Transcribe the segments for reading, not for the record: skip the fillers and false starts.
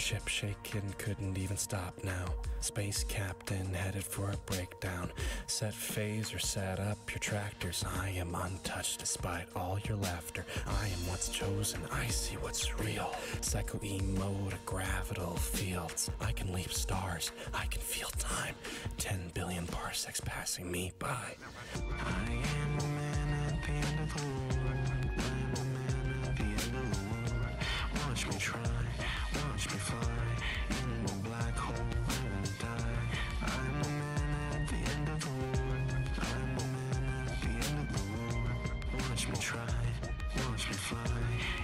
Ship shaking, couldn't even stop now. Space captain headed for a breakdown. Set phase or set up your tractors. I am untouched despite all your laughter. I am what's chosen, I see what's real. Psycho emo to gravital fields. I can leap stars, I can feel time. 10 billion parsecs passing me by. I am a man at the end of the world. I am a man at the end of the world. Watch me try, watch me fly. In the black hole I will die. I'm a man at the end of the world. I'm a man at the end of the world. Watch me try, watch me fly.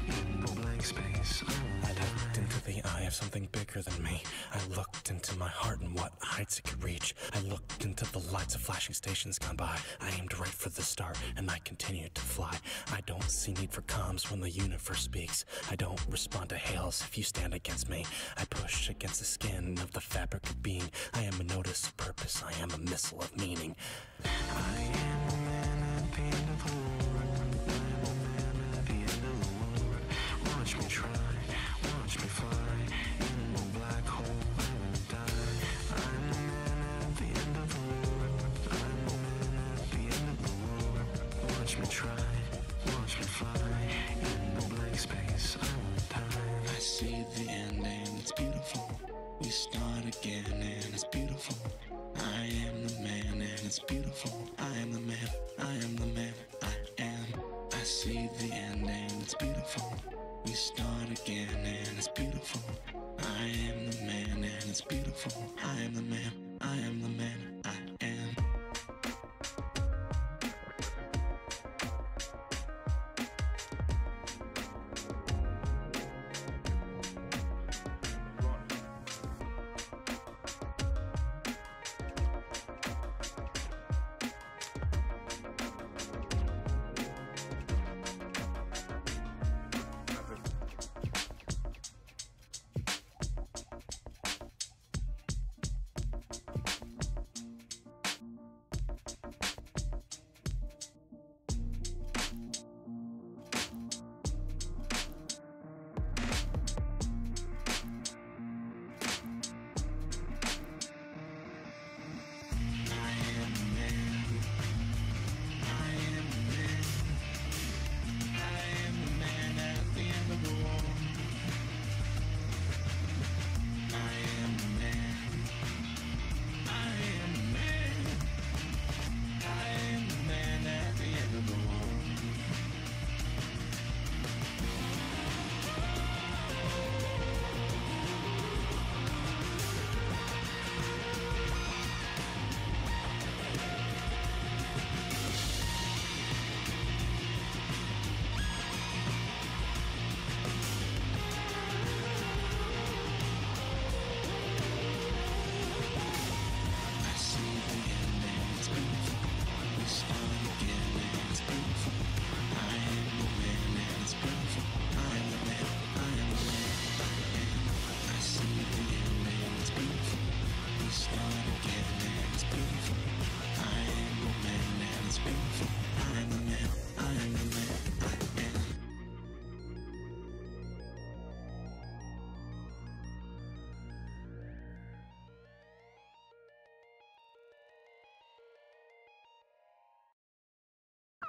In the blank space I will die. I looked into the eye of something bigger than me. I looked into my heart and what heights it could reach. I looked into the lights of flashing stations gone by. I aimed right for the start and I continued to fly. I don't see need for comms when the universe speaks. I don't respond to hails if you stand against me. I push against the skin of the fabric of being. I am a notice of purpose, I am a missile of meaning. I am a man at the end of the world. I am a man at the end of the world. Watch me try, watch me fly. In the black hole I will die. I'm a man at the end of the world. I'm a man at the end of the world. Watch me try, watch me fly. In the blank space I will die. I see the end and it's beautiful. We start again and it's beautiful. I am the man and it's beautiful. I am the man, I am the man, I am. I see the end and it's beautiful. We start again and it's beautiful. I am the man and it's beautiful. I am the man, I am the man, I am.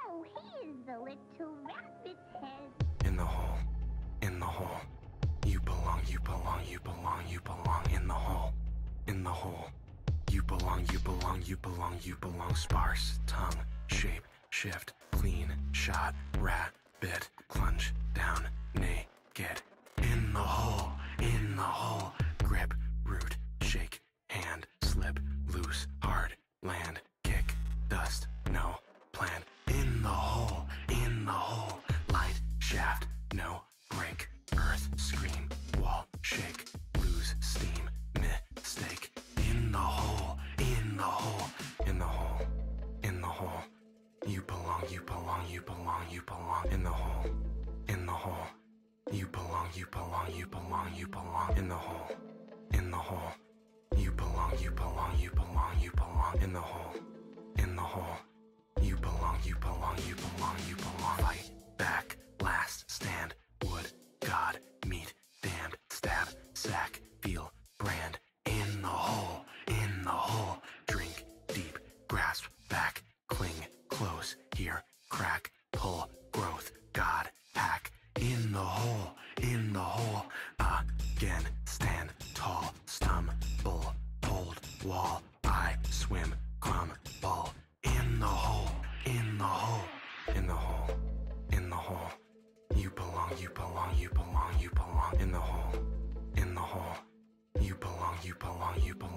Oh, here's the little rabbit's head. In the hole, in the hole. You belong, you belong, you belong, you belong in the hole, in the hole. You belong, you belong, you belong, you belong. Sparse, tongue, shape, shift, clean, shot, rat, bit, plunge, down, naked. In the hole, in the hole. Grip, root, shake, hand, slip, loose, hard, land, kick, dust, no, plan. In the hole, in the hole. Light, shaft, no, break, earth, scream, wall, shake, lose, steam, mistake. In the hole, in the hole, in the hole, in the hole. You belong, you belong, you belong, you belong in the hole, in the hole. You belong, you belong, you belong, you belong in the hole, in the hole. You belong, you belong, you belong, you belong in the hole, in the hole. You belong, you belong, you belong, you belong. Fight back, last stand, wood, God, meat, damned, stab, sack,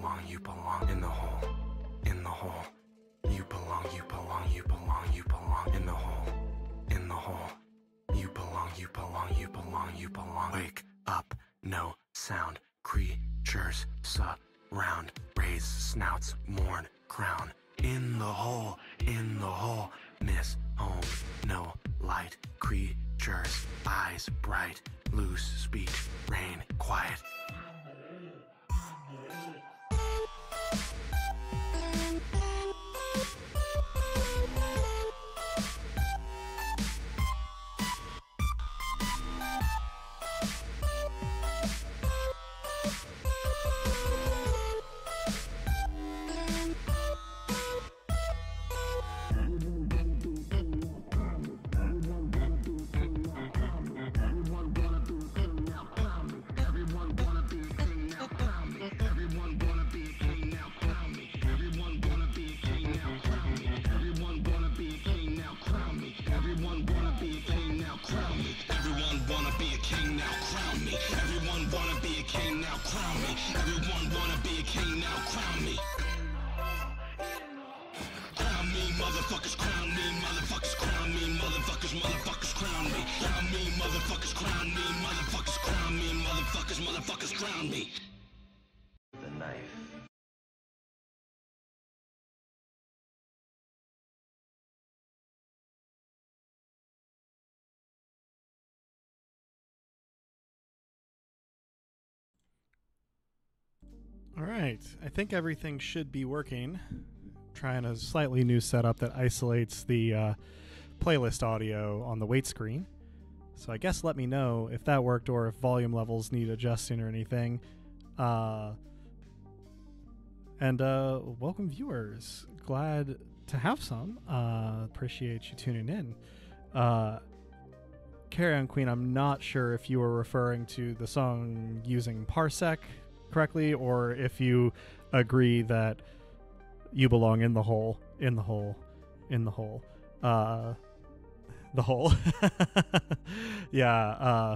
belong, you belong in the hole, in the hole. You belong, you belong, you belong, you belong in the hole, in the hole. You belong, you belong, you belong, you belong. Wake up, no sound. Creatures surround, raise snouts, mourn, crown. In the hole, miss home, no light. Creatures, eyes bright, loose speech, rain, quiet. Motherfuckers crown me. The knife. All right, I think everything should be working. Trying a slightly new setup that isolates the playlist audio on the wait screen. So I guess let me know if that worked or if volume levels need adjusting or anything. And welcome viewers. Glad to have some. Appreciate you tuning in. Carry On Queen, I'm not sure if you were referring to the song using Parsec correctly or if you agree that you belong in the hole, in the hole, in the hole. The hole. Yeah,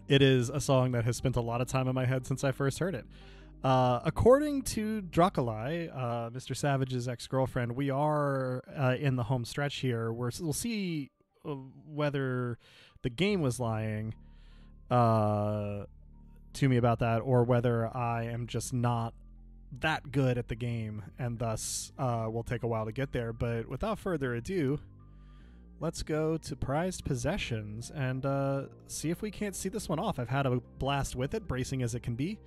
it is a song that has spent a lot of time in my head since I first heard it. According to Draculae, Mr. Savage's ex-girlfriend, we are in the home stretch here. We'll see whether the game was lying to me about that or whether I am just not that good at the game and thus will take a while to get there. But without further ado, let's go to prized possessions and see if we can't see this one off. I've had a blast with it, bracing as it can be.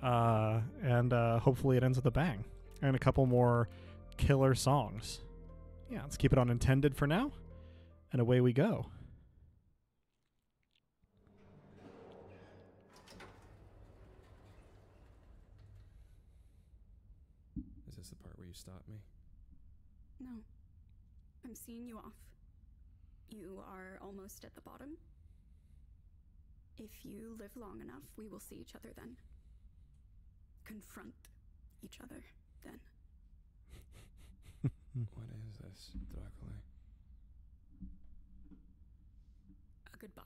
And hopefully it ends with a bang. And a couple more killer songs. Yeah, let's keep it on intended for now. And away we go. Is this the part where you stop me? No. I'm seeing you off. You are almost at the bottom. If you live long enough, we will see each other then. Confront each other then. What is this, Draculae? A goodbye.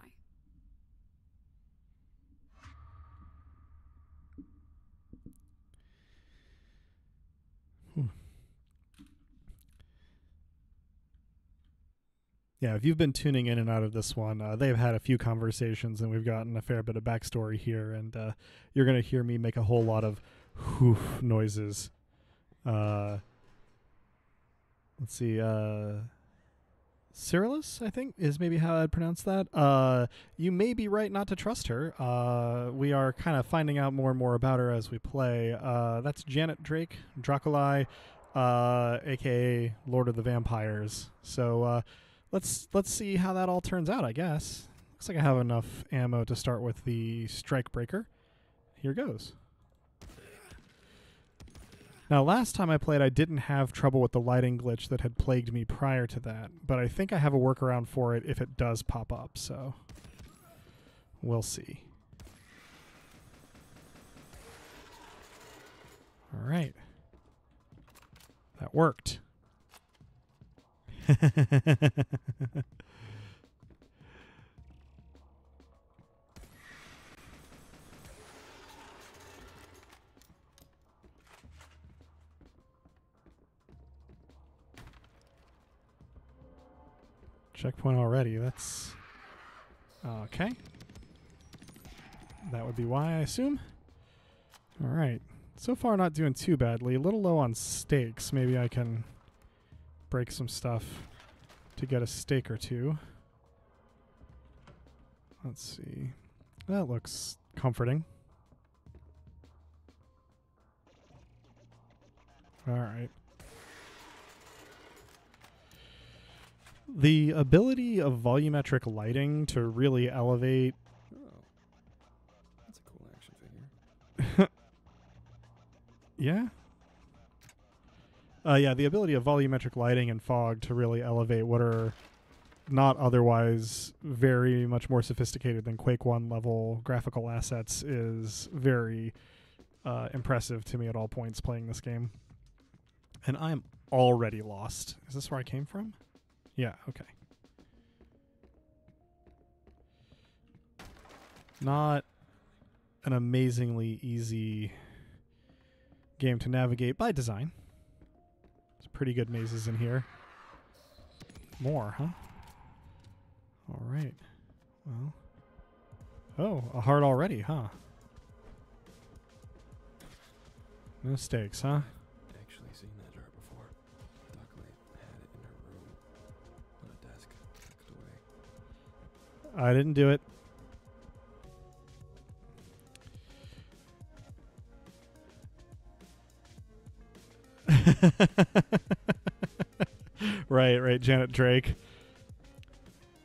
Yeah, if you've been tuning in and out of this one, they've had a few conversations and we've gotten a fair bit of backstory here, and you're going to hear me make a whole lot of whoof noises. Let's see, Cyrillus, I think, is maybe how I'd pronounce that. You may be right not to trust her. We are kind of finding out more and more about her as we play. That's Janet Drake, Draculae, a.k.a. Lord of the Vampires. So, let's see how that all turns out, I guess. Looks like I have enough ammo to start with the Strike Breaker. Here goes. Now, last time I played, I didn't have trouble with the lighting glitch that had plagued me prior to that, but I think I have a workaround for it if it does pop up, so we'll see. All right. That worked. checkpoint already. That's... Okay. That would be why, I assume. Alright. So far not doing too badly. A little low on steaks. Maybe I can break some stuff to get a steak or two. Let's see. That looks comforting. Alright. The ability of volumetric lighting to really elevate... Oh. That's a cool action figure. Yeah? Yeah, the ability of volumetric lighting and fog to really elevate what are not otherwise very much more sophisticated than Quake 1 level graphical assets is very impressive to me at all points playing this game. And I'm already lost. Is this where I came from? Yeah, okay. Not an amazingly easy game to navigate by design. There's pretty good mazes in here. More, huh? All right. Well. Oh, a heart already, huh? No stakes, huh? Actually seen that jar before. Draculae had it in her room on a desk, tucked away. I didn't do it. Right, Janet Drake.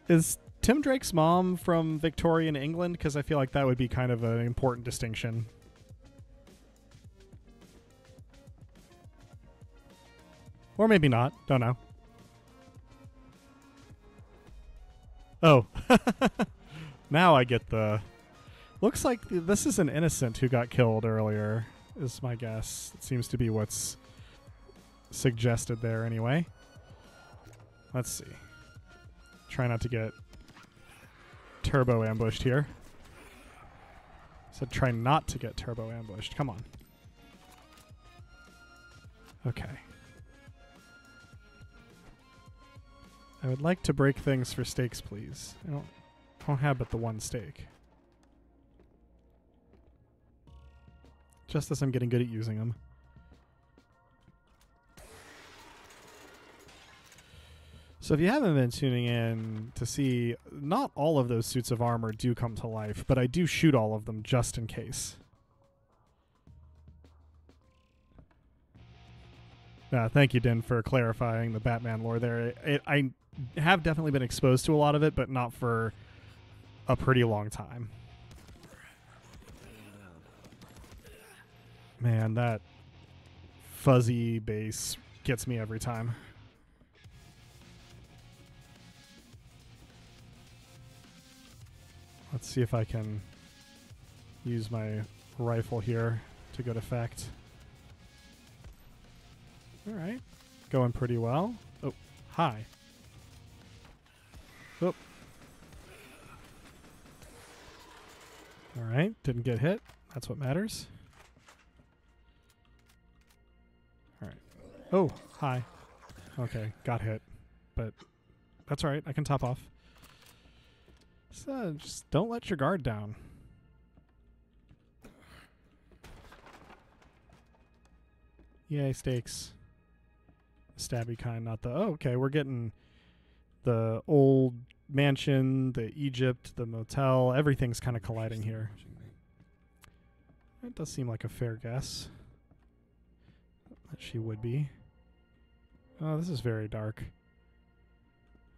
Is Tim Drake's mom from Victorian England? Because I feel like that would be kind of an important distinction. Or maybe not. Don't know. Oh. Now I get the... Looks like this is an innocent who got killed earlier, is my guess. It seems to be what's suggested there anyway. Let's see. Try not to get turbo ambushed here. Said try not to get turbo ambushed. Come on. Okay. I would like to break things for steaks, please. I don't have but the one steak. Just as I'm getting good at using them. So if you haven't been tuning in to see, not all of those suits of armor do come to life, but I do shoot all of them just in case. Thank you, Din, for clarifying the Batman lore there. I have definitely been exposed to a lot of it, but not for a pretty long time. Man, that fuzzy bass gets me every time. Let's see if I can use my rifle here to good effect. Alright. Going pretty well. Oh, hi. Oh. Alright, didn't get hit. That's what matters. Alright. Oh, hi. Okay, got hit. But that's alright, I can top off. So just don't let your guard down. Yay, stakes. Stabby kind, not the... Oh, okay, we're getting the old mansion, the Egypt, the motel. Everything's kind of colliding here. That does seem like a fair guess. That she would be. Oh, this is very dark.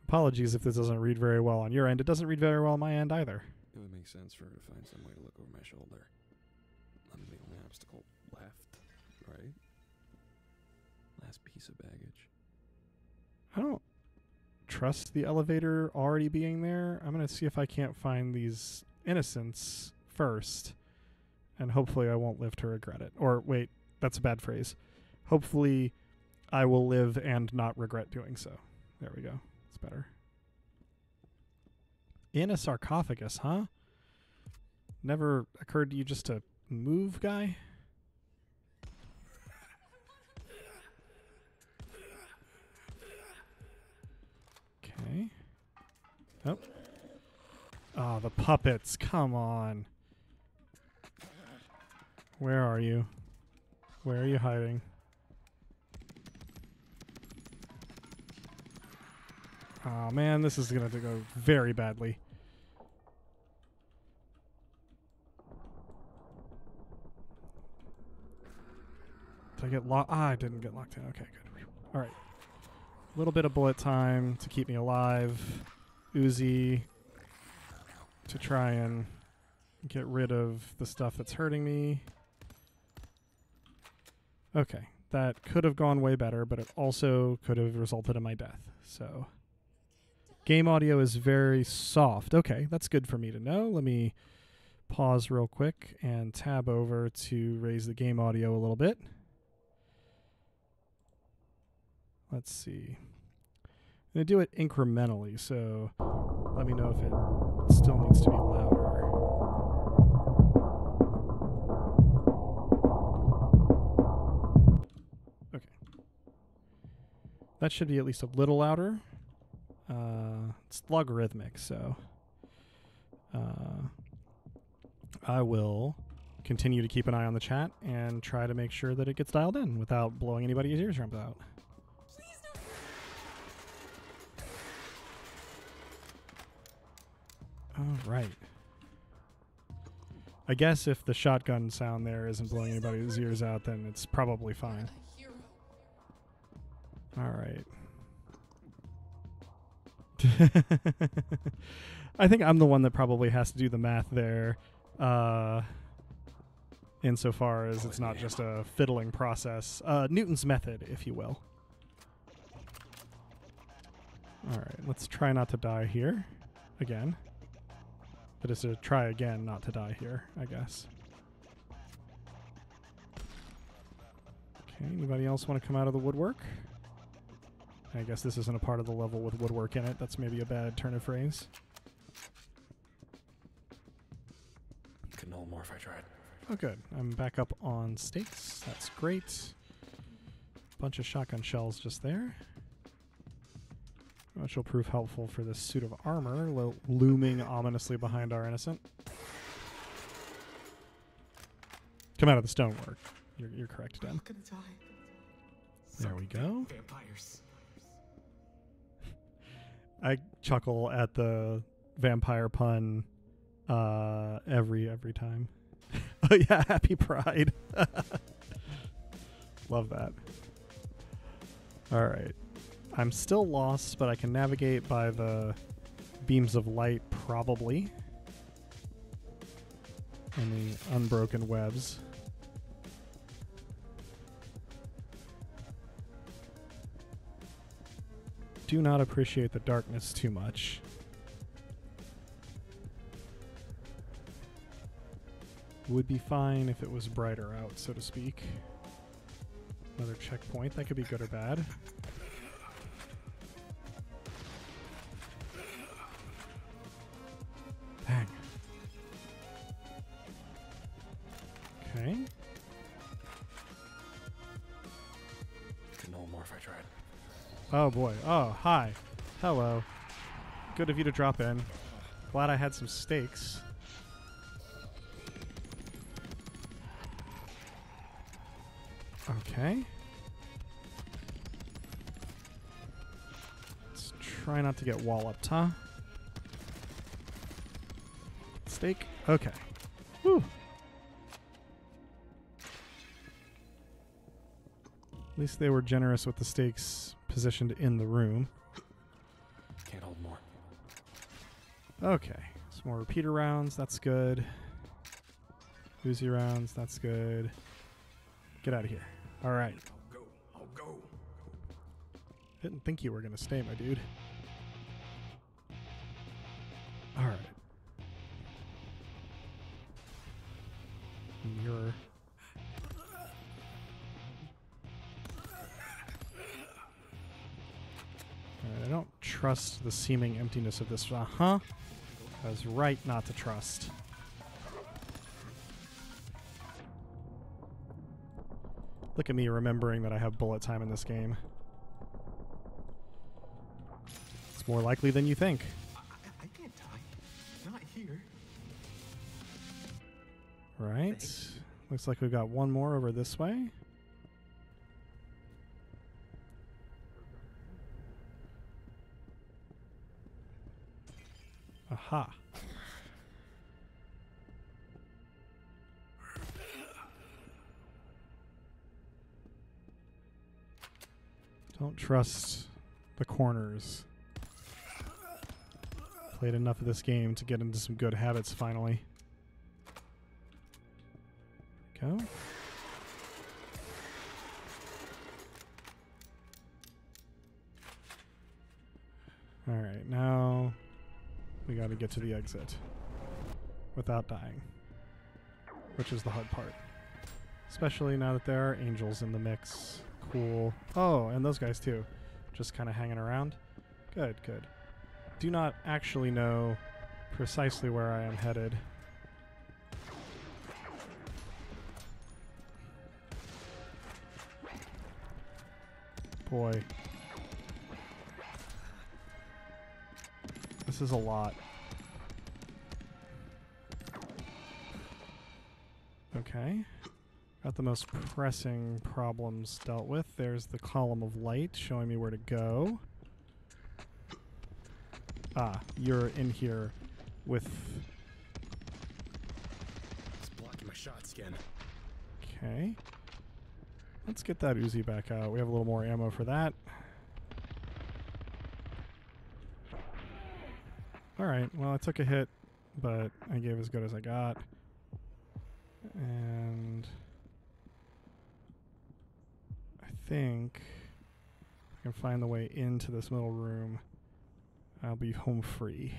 Apologies if this doesn't read very well on your end. It doesn't read very well on my end either. It would make sense for her to find some way to look over my shoulder. I'm the only obstacle left, right? Last piece of baggage. I don't trust the elevator already being there. I'm going to see if I can't find these innocents first. And hopefully I won't live to regret it. Or wait, that's a bad phrase. Hopefully I will live and not regret doing so. There we go. It's better. In a sarcophagus, huh? Never occurred to you just to move, guy? Okay. Oh. Oh, the puppets. Come on. Where are you? Where are you hiding? Oh man, this is going to go very badly. Did I get locked? Ah, I didn't get locked in. Okay, good. All right. A little bit of bullet time to keep me alive. Uzi to try and get rid of the stuff that's hurting me. Okay, that could have gone way better, but it also could have resulted in my death. So, game audio is very soft. Okay, that's good for me to know. Let me pause real quick and tab over to raise the game audio a little bit. Let's see. I'm going to do it incrementally, so let me know if it still needs to be louder. Okay. That should be at least a little louder. It's logarithmic, so I will continue to keep an eye on the chat and try to make sure that it gets dialed in without blowing anybody's eardrums out. All right. I guess if the shotgun sound there isn't blowing anybody's ears out, then it's probably fine. All right. I think I'm the one that probably has to do the math there, insofar as it's not just a fiddling process. Newton's method, if you will. All right, let's try not to die here again. But it's to try again not to die here, I guess. Okay, anybody else want to come out of the woodwork? I guess this isn't a part of the level with woodwork in it. That's maybe a bad turn of phrase. Could know more if I tried. Oh, good. I'm back up on stakes. That's great. Bunch of shotgun shells just there, which will prove helpful for this suit of armor looming ominously behind our innocent. Come out of the stonework. You're correct, Dan. I'm gonna die. There we go. Vampires. I chuckle at the vampire pun every time. Oh yeah, happy Pride. Love that. All right. I'm still lost, but I can navigate by the beams of light, probably. And the unbroken webs. Do not appreciate the darkness too much. Would be fine if it was brighter out, so to speak. Another checkpoint. That could be good or bad. Dang. Okay. Could know more if I tried. Oh boy. Oh, hi. Hello. Good of you to drop in. Glad I had some steaks. Okay. Let's try not to get walloped, huh? Steak? Okay. Whew. At least they were generous with the steaks positioned in the room. Can't hold more. Okay. Some more repeater rounds. That's good. Uzi rounds. That's good. Get out of here. All right. I'll go. Didn't think you were going to stay, my dude. All right. You're... Alright, I don't trust the seeming emptiness of this. I was right not to trust. Look at me remembering that I have bullet time in this game. It's more likely than you think. I here. Right. Thanks. Looks like we've got one more over this way. Aha. Don't trust the corners. Played enough of this game to get into some good habits finally. Go. Alright, now we gotta get to the exit without dying, which is the hard part. Especially now that there are angels in the mix. Cool. Oh, and those guys too. Just kind of hanging around. Good, good. Do not actually know precisely where I am headed. Boy. This is a lot. Okay. Got the most pressing problems dealt with. There's the column of light showing me where to go. Ah, you're in here with... It's blocking my shot skin. Okay. Let's get that Uzi back out. We have a little more ammo for that. Alright, well I took a hit, but I gave as good as I got. And... I think if I can find the way into this middle room, I'll be home free.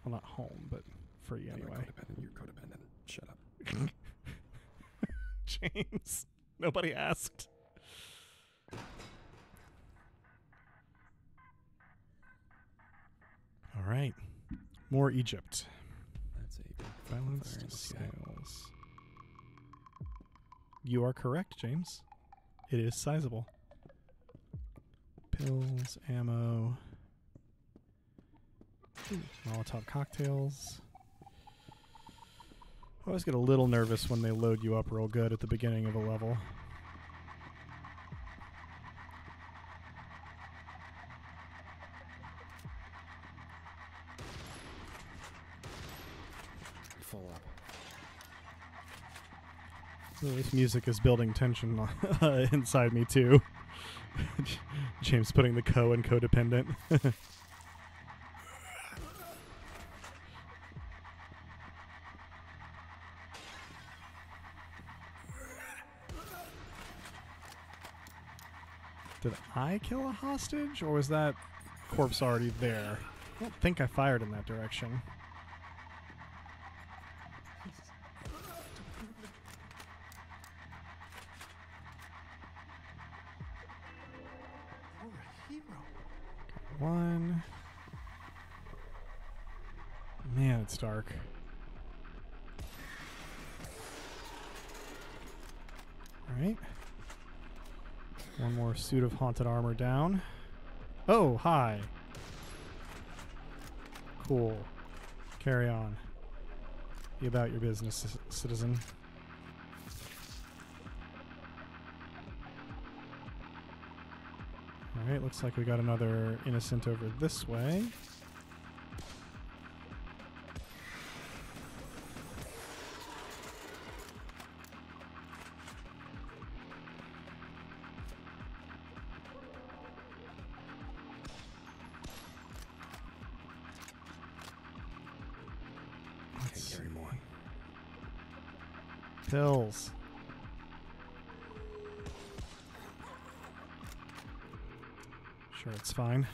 Well, not home, but free I'm not anyway. codependent. You're codependent. Shut up. James, nobody asked. All right, more Egypt. That's a big Violence fire in to the sky. sales. You are correct, James. It is sizable. Pills, ammo. Ooh, Molotov cocktails. I always get a little nervous when they load you up real good at the beginning of a level. Full up. Ooh, this music is building tension inside me too. James putting the co and codependent. Did I kill a hostage, or was that corpse already there? I don't think I fired in that direction. You're a hero. One. Man, it's dark. Alright. One more suit of haunted armor down. Oh, hi. Cool. Carry on. Be about your business, citizen. Alright, looks like we got another innocent over this way. Let's Can't carry more. Pills. Sure, it's fine.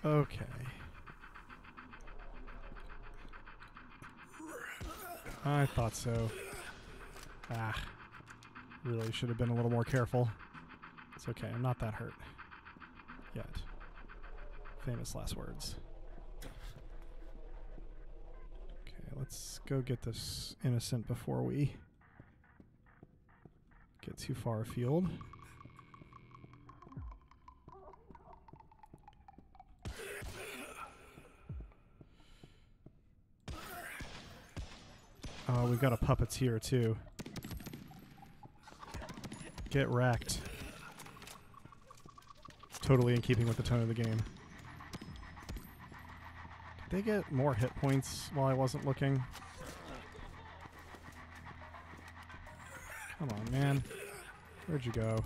Okay. I thought so. Ah. Really should have been a little more careful. It's okay, I'm not that hurt. Yet. Famous last words. Okay, let's go get this innocent before we get too far afield. Oh, we've got a puppeteer too. Get wrecked. Totally in keeping with the tone of the game. Did they get more hit points while I wasn't looking? Come on, man. Where'd you go?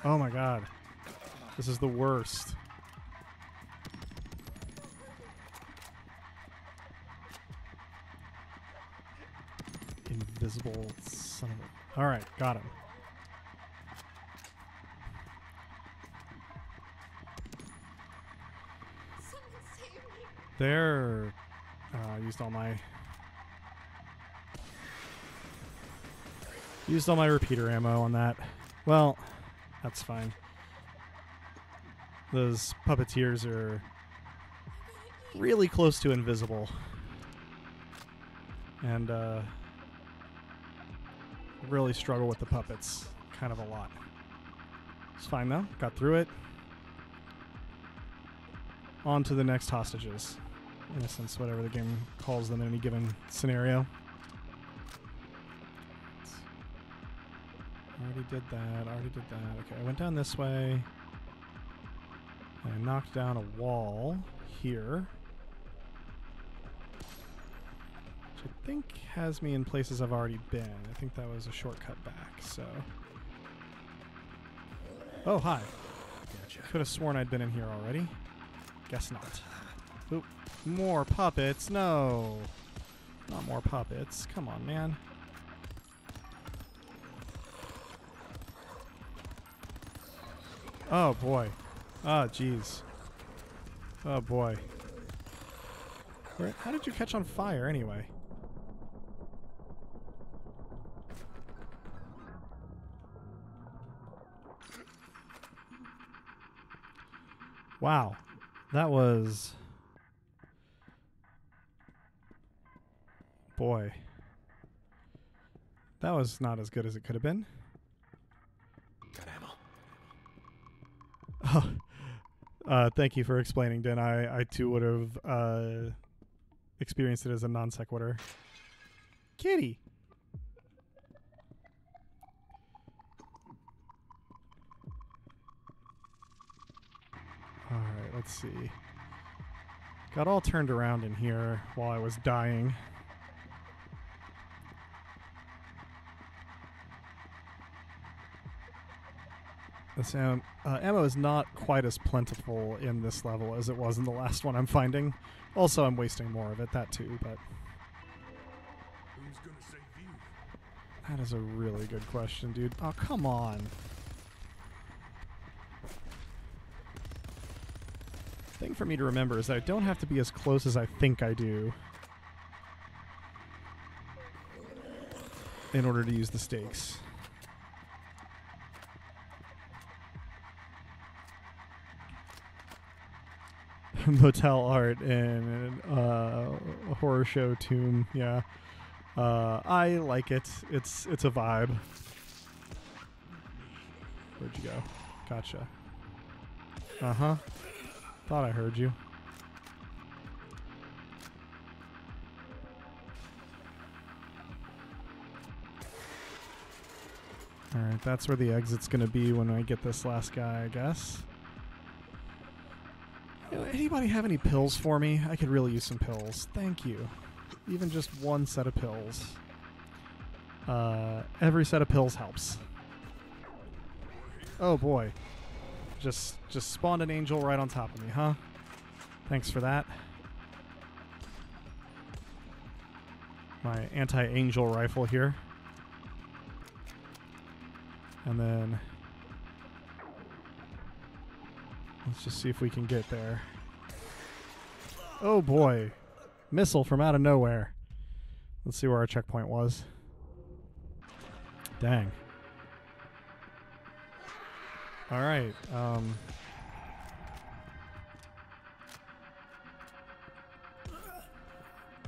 Oh my god. This is the worst. Invisible son of a... Alright, got him. There. Used all my repeater ammo on that. Well, that's fine. Those puppeteers are really close to invisible. And really struggle with the puppets kind of a lot. It's fine though. Got through it. On to the next hostages. Innocents, whatever the game calls them in any given scenario. Already did that. Okay, I went down this way. And I knocked down a wall here. Which I think has me in places I've already been. I think that was a shortcut back, so... Oh, hi. Gotcha. Could have sworn I'd been in here already. Guess not. Oop. More puppets. No. Not more puppets. Come on, man. Oh, boy. Oh, jeez. Oh, boy. How did you catch on fire, anyway? Wow. That was... Boy. That was not as good as it could have been. Got ammo. Oh. Thank you for explaining, Den. I too would have experienced it as a non sequitur. Kitty! Alright, let's see. Got all turned around in here while I was dying. This ammo is not quite as plentiful in this level as it was in the last one I'm finding. Also, I'm wasting more of it, that too, but... Who's gonna save you? That is a really good question, dude. Oh, come on. Thing for me to remember is that I don't have to be as close as I think I do in order to use the stakes. Motel art and a horror show tomb, yeah. I like it. It's a vibe. Where'd you go? Gotcha. Uh-huh. Thought I heard you. Alright, that's where the exit's gonna be when I get this last guy, I guess. Anybody have any pills for me? I could really use some pills. Thank you. Even just one set of pills. Every set of pills helps. Oh boy. Just spawned an angel right on top of me, huh? Thanks for that. My anti-angel rifle here. And then... let's just see if we can get there. Oh boy. Missile from out of nowhere. Let's see where our checkpoint was. Dang. Alright,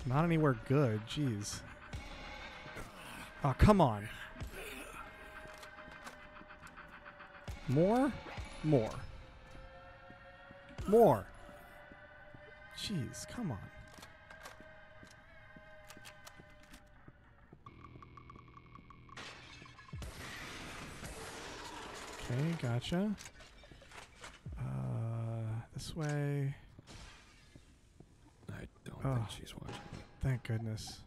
not anywhere good, jeez. Oh, come on. More? More. More. Jeez, come on. Okay, gotcha. This way. I don't Oh. think she's watching me. Thank goodness.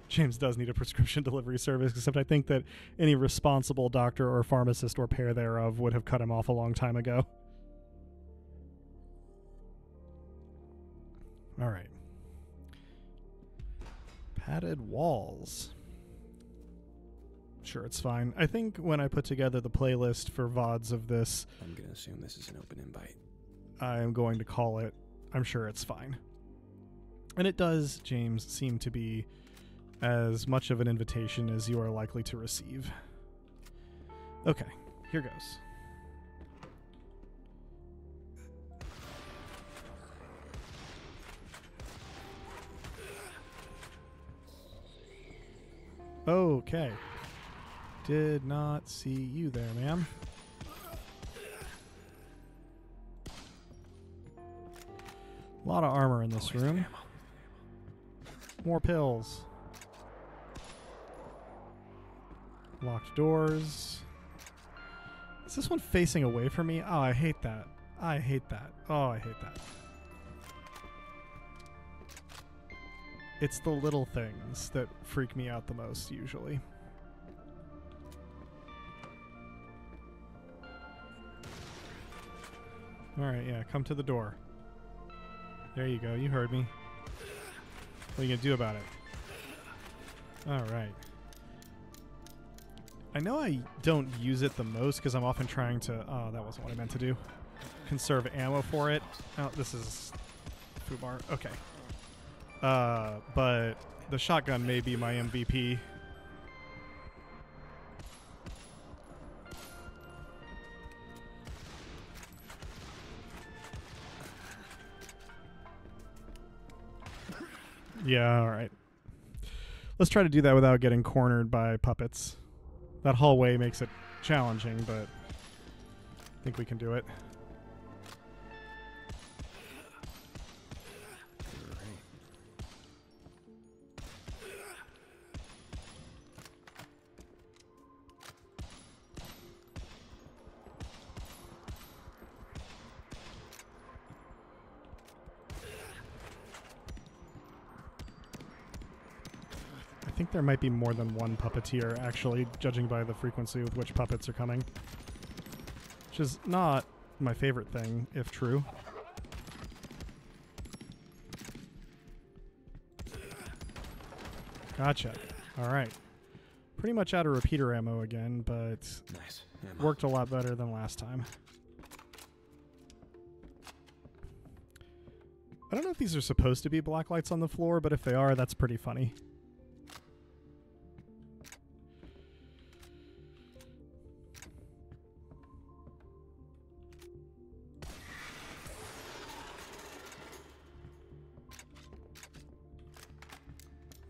James does need a prescription delivery service, except I think that any responsible doctor or pharmacist or pair thereof would have cut him off a long time ago. All right. Padded walls. Sure, it's fine. I think when I put together the playlist for VODs of this, I'm gonna assume this is an open invite. I am going to call it, I'm sure it's fine. And it does, James, seem to be as much of an invitation as you are likely to receive. Okay, here goes. Okay. Did not see you there, ma'am. A lot of armor in this room. More pills. Locked doors. Is this one facing away from me? Oh, I hate that. I hate that. Oh, I hate that. It's the little things that freak me out the most, usually. Alright, yeah, come to the door. There you go, you heard me. What are you gonna do about it? Alright. I know I don't use it the most because I'm often trying to... Oh, that wasn't what I meant to do. Conserve ammo for it. Oh, this is... Fubar. Okay. But the shotgun may be my MVP. Yeah, alright. Let's try to do that without getting cornered by puppets. That hallway makes it challenging, but I think we can do it. I think there might be more than one puppeteer, actually, judging by the frequency with which puppets are coming. Which is not my favorite thing, if true. Gotcha. Alright. Pretty much out of repeater ammo again, but Nice. Ammo. worked a lot better than last time. I don't know if these are supposed to be black lights on the floor, but if they are, that's pretty funny.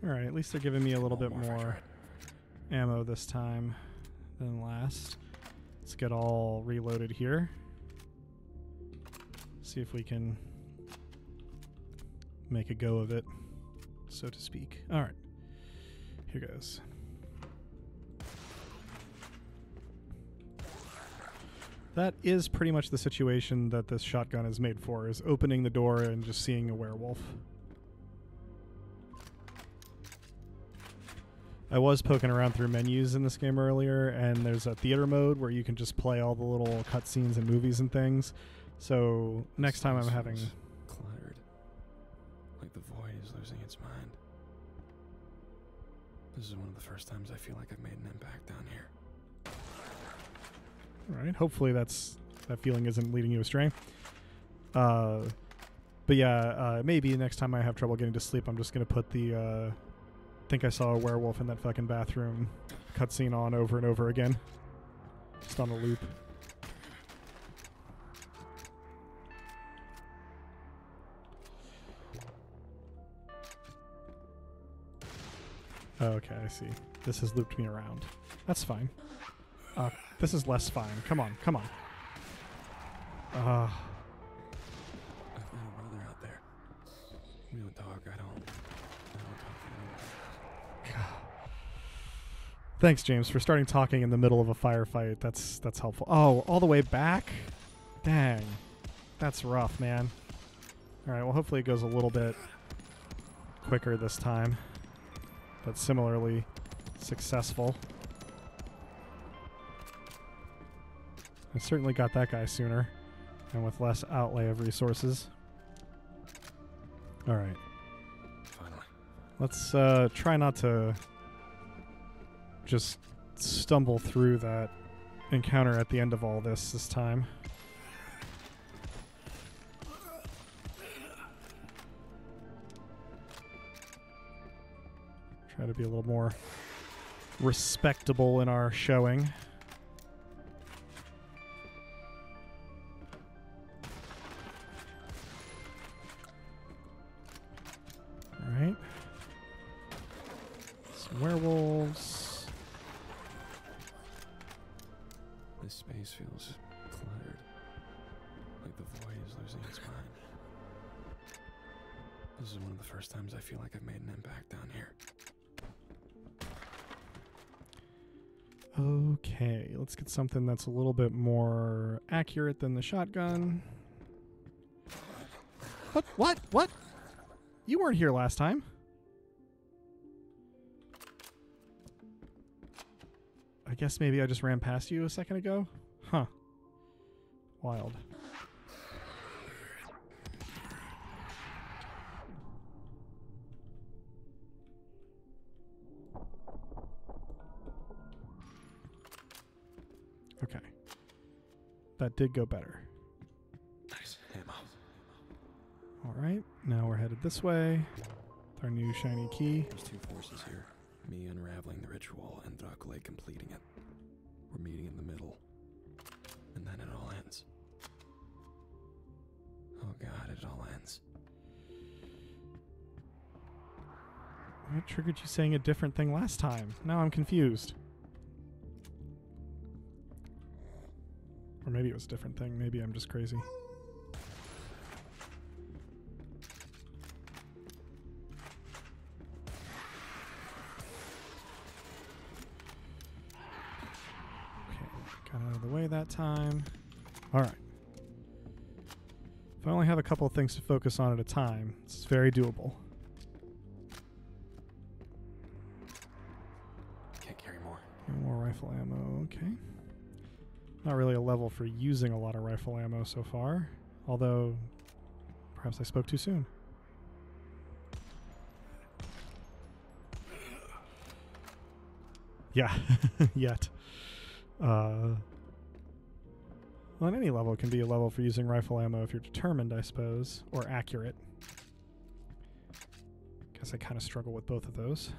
Alright, at least they're giving me a little bit more ammo this time than last. Let's get all reloaded here. See if we can make a go of it, so to speak. Alright, here goes. That is pretty much the situation that this shotgun is made for, is opening the door and just seeing a werewolf. I was poking around through menus in this game earlier, and there's a theater mode where you can just play all the little cutscenes and movies and things. So next time I'm having... cluttered. Like the void is losing its mind. This is one of the first times I feel like I've made an impact down here. Alright, hopefully that feeling isn't leading you astray. But yeah, maybe next time I have trouble getting to sleep, I'm just going to put the... think I saw a werewolf in that fucking bathroom cutscene on over and over again. Just on a loop. Okay, I see. This has looped me around. That's fine. This is less fine. Come on, come on. I've got a brother out there. We don't talk. I don't talk to him. Thanks, James, for starting talking in the middle of a firefight. That's helpful. Oh, all the way back? Dang. That's rough, man. Alright, well, hopefully it goes a little bit quicker this time. But similarly successful. I certainly got that guy sooner. And with less outlay of resources. Alright. Finally. Let's try not to just stumble through that encounter at the end of all this time. Try to be a little more respectable in our showing. Alright. Some werewolves. This space feels cluttered. Like the void is losing its mind. This is one of the first times I feel like I've made an impact down here. Okay, let's get something that's a little bit more accurate than the shotgun. What? You weren't here last time. I guess maybe I just ran past you a second ago? Huh. Wild. Okay. That did go better. Nice. Ammo. Alright, now we're headed this way. With our new shiny key. There's two forces here. Me unraveling the ritual and Draculae completing it. We're meeting in the middle. And then it all ends. Oh god, it all ends. What triggered you saying a different thing last time? Now I'm confused. Or maybe it was a different thing. Maybe I'm just crazy. Got out of the way that time. Alright. If I only have a couple of things to focus on at a time, it's very doable. Can't carry more. More rifle ammo, okay. Not really a level for using a lot of rifle ammo so far. Although, perhaps I spoke too soon. Yeah, yet. Well, on any level, it can be a level for using rifle ammo if you're determined, I suppose, or accurate. Guess I kind of struggle with both of those.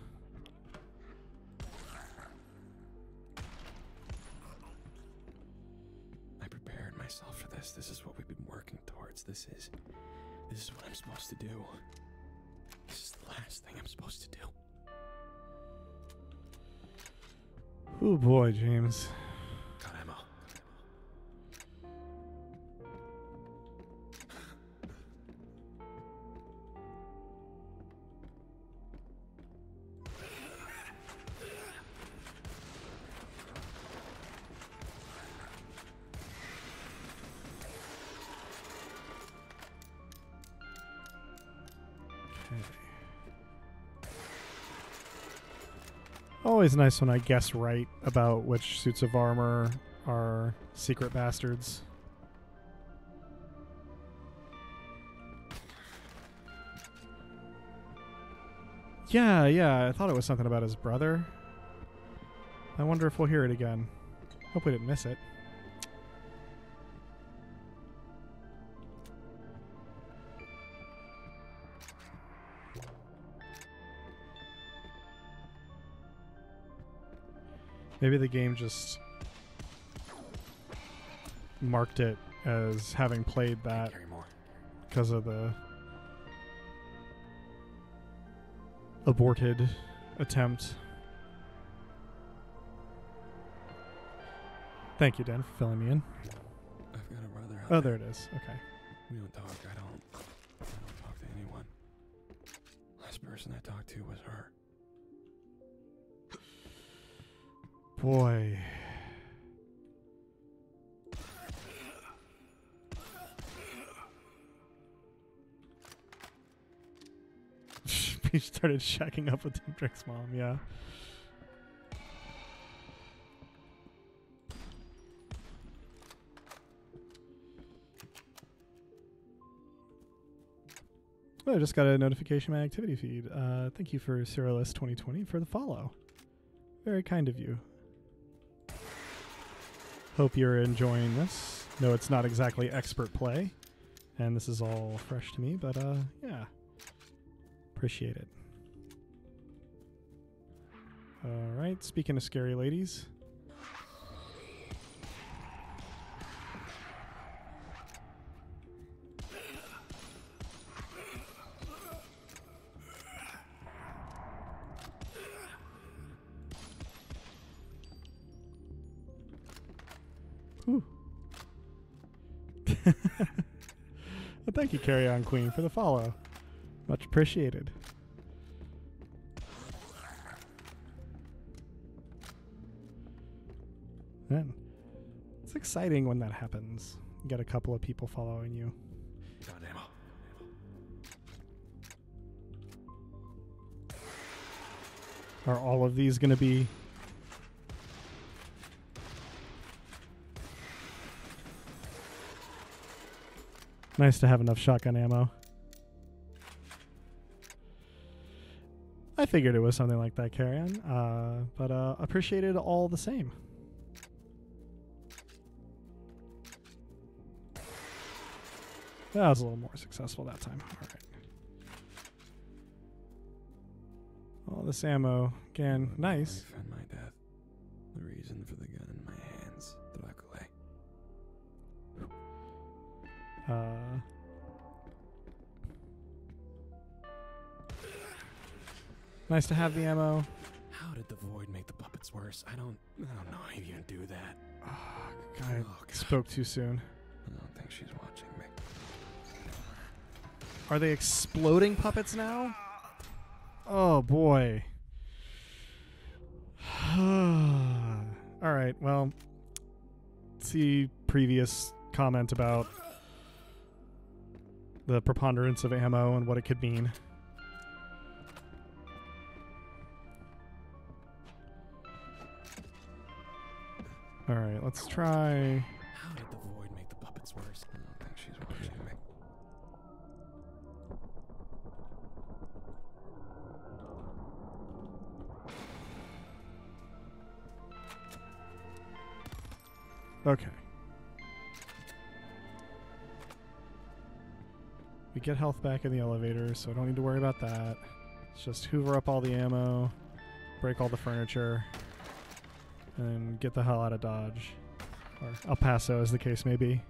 I prepared myself for this. This is what we've been working towards. This is what I'm supposed to do. This is the last thing I'm supposed to do. Oh boy, James. Got ammo. Always nice when I guess right about which suits of armor are secret bastards. Yeah, I thought it was something about his brother. I wonder if we'll hear it again. Hope we didn't miss it. Maybe the game just marked it as having played that Carry more. because of the aborted attempt. Thank you, Dan, for filling me in. I've got a brother Oh, there it is. Okay. We don't talk. I don't talk to anyone. Last person I talked to was her. Boy. He started shacking up with Tim Drake's mom, yeah. Oh, I just got a notification in my activity feed. Thank you for Cyrillus 2020 for the follow. Very kind of you. Hope you're enjoying this. No, it's not exactly expert play, and this is all fresh to me, but yeah. Appreciate it. All right, speaking of scary ladies. Whew. Well, thank you, Carry On Queen, for the follow. Much appreciated. Man, it's exciting when that happens. You get a couple of people following you. God ammo. Are all of these going to be... Nice to have enough shotgun ammo. I figured it was something like that, Carrion, but appreciated all the same. That was a little more successful that time. All right. All this ammo, again, nice. My life and my death. The reason for the gun in my hands. Draculae. Nice to have the ammo. How did the void make the puppets worse? I don't know how you even do that. I spoke too soon. I don't think she's watching me. Are they exploding puppets now? Oh boy. All right, well, see previous comment about the preponderance of ammo and what it could mean. All right, let's try. How did the void make the puppets worse? I don't think she's watching me. Okay. We get health back in the elevator, so I don't need to worry about that. Let's just hoover up all the ammo, break all the furniture, and get the hell out of Dodge. Or El Paso, as the case may be.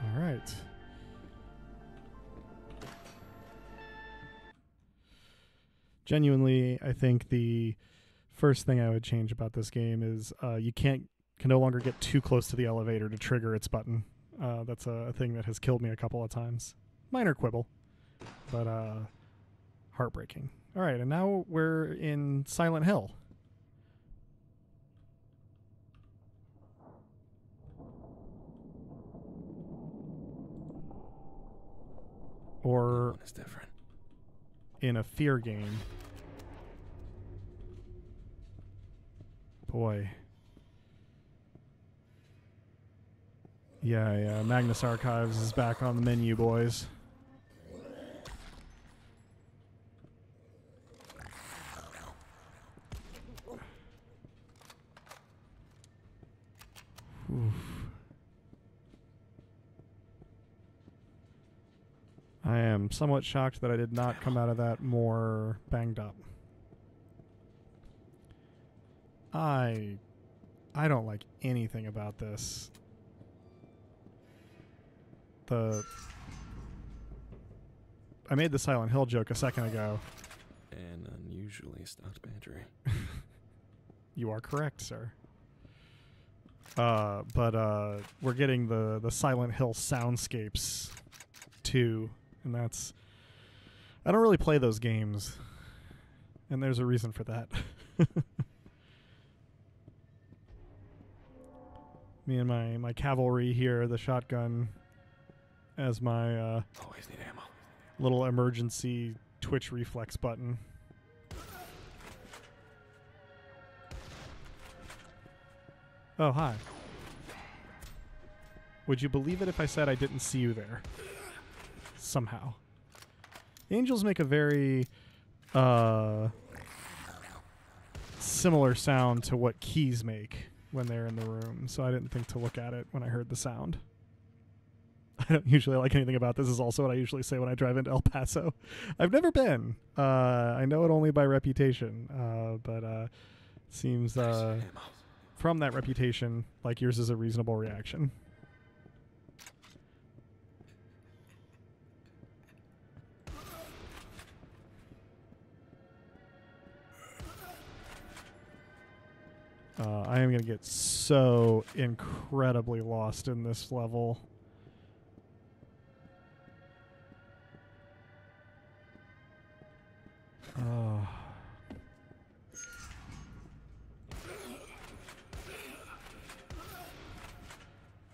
All right. Genuinely, I think the first thing I would change about this game is you can no longer get too close to the elevator to trigger its button. That's a thing that has killed me a couple of times. Minor quibble, but heartbreaking. All right, and now we're in Silent Hill. Or One is different. in a fear game. Boy. Yeah, Magnus Archives is back on the menu, boys. Oof. I am somewhat shocked that I did not come out of that more banged up. I don't like anything about this. The I made the Silent Hill joke a second ago. An unusually stocked pantry. You are correct, sir. But we're getting the Silent Hill soundscapes too, and that's... I don't really play those games, and there's a reason for that. Me and my cavalry here, the shotgun, as my Always need ammo. little emergency twitch reflex button. Oh, hi. Would you believe it if I said I didn't see you there? Somehow. Angels make a very similar sound to what keys make when they're in the room, so I didn't think to look at it when I heard the sound. I don't usually like anything about this. Is also what I usually say when I drive into El Paso. I've never been. I know it only by reputation, but seems from that reputation, like yours is a reasonable reaction. I am going to get so incredibly lost in this level.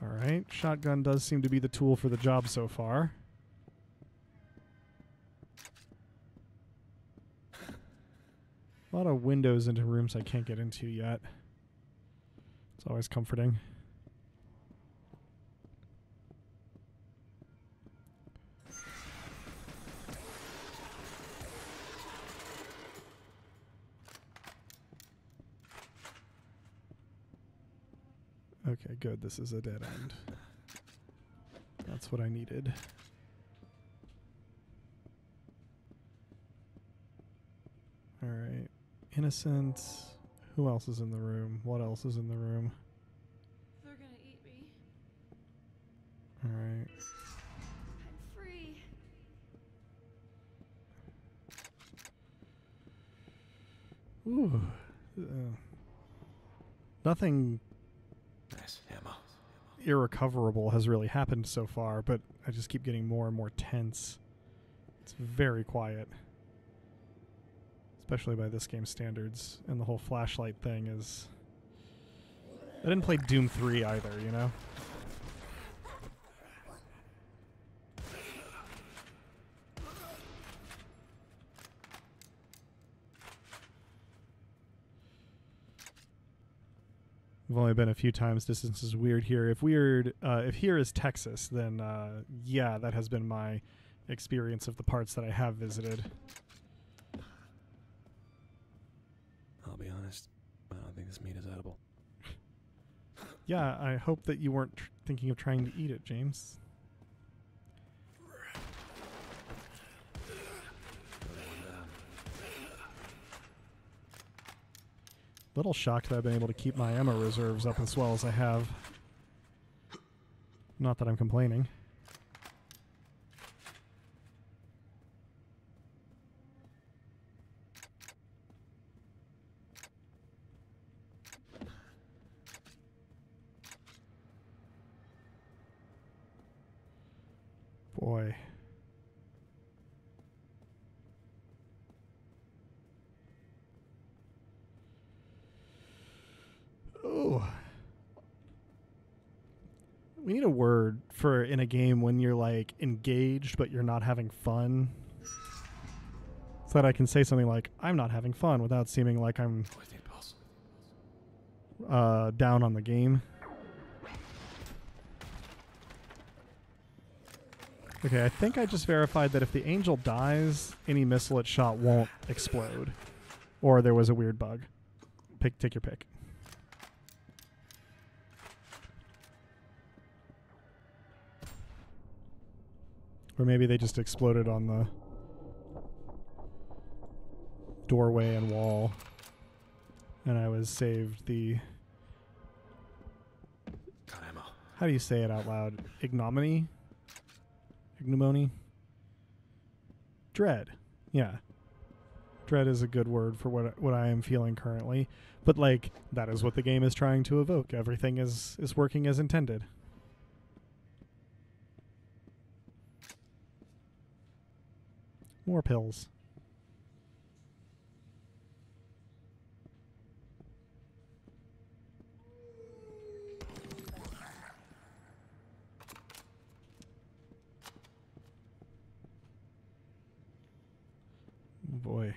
Alright, shotgun does seem to be the tool for the job so far. A lot of windows into rooms I can't get into yet. It's always comforting. Okay, good. This is a dead end. That's what I needed. Alright. Innocent. Who else is in the room? What else is in the room? They're gonna eat me. Alright. I'm free. Ooh. Nothing Nice ammo. irrecoverable has really happened so far, but I just keep getting more and more tense. It's very quiet. Especially by this game's standards. And the whole flashlight thing is... I didn't play Doom 3 either, you know? I've only been a few times. Distance is weird here. If here is Texas, then yeah, that has been my experience of the parts that I have visited. I'll be honest, I don't think this meat is edible. Yeah, I hope that you weren't thinking of trying to eat it, James. Little shocked that I've been able to keep my ammo reserves up as well as I have. Not that I'm complaining. Boy. Oh. We need a word for in a game when you're like engaged but you're not having fun. So that I can say something like, I'm not having fun without seeming like I'm down on the game. Okay, I think I just verified that if the angel dies, any missile it shot won't explode. Or there was a weird bug. Take your pick. Or maybe they just exploded on the doorway and wall. And I was saved the... Got ammo. How do you say it out loud? Ignominy? Ignominy? dread. Yeah. Dread is a good word for what I am feeling currently. But, like, that is what the game is trying to evoke. Everything is working as intended. More pills. Boy.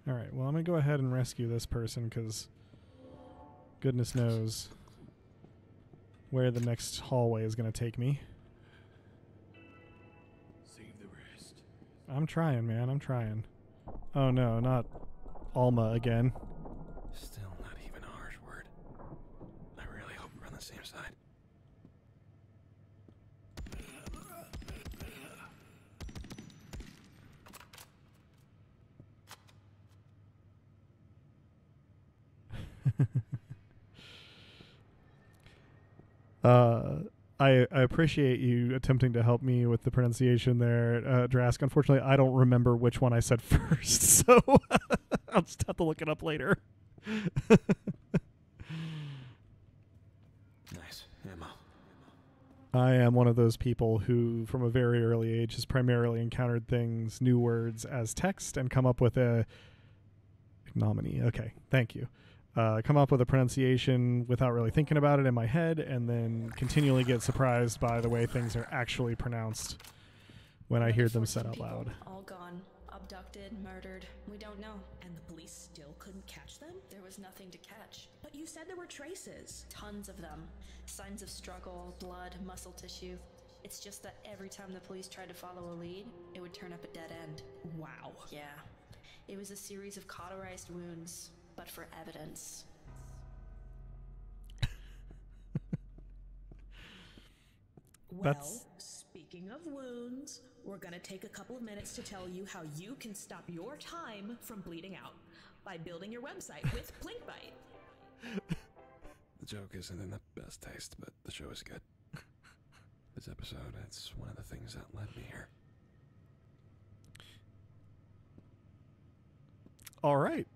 Alright, well, I'm going to go ahead and rescue this person because goodness knows where the next hallway is going to take me. Save the rest. I'm trying, man. I'm trying. Oh, no, not Alma again. Still not even a harsh word. I really hope we're on the same side. I appreciate you attempting to help me with the pronunciation there, Drask. Unfortunately, I don't remember which one I said first, so I'll just have to look it up later. Nice. Ammo. I am one of those people who, from a very early age, has primarily encountered things, new words, as text and come up with a ignominy. Okay, thank you. Come up with a pronunciation without really thinking about it in my head, and then continually get surprised by the way things are actually pronounced when I hear them said out loud. All gone. Abducted, murdered. We don't know. And the police still couldn't catch them? There was nothing to catch. But you said there were traces. Tons of them. Signs of struggle, blood, muscle tissue. It's just that every time the police tried to follow a lead, it would turn up a dead end. Wow. Yeah. It was a series of cauterized wounds, but for evidence. Well, speaking of wounds, we're gonna take a couple of minutes to tell you how you can stop your time from bleeding out by building your website with Blinkbite. The joke isn't in the best taste, but the show is good. This episode, it's one of the things that led me here. All right.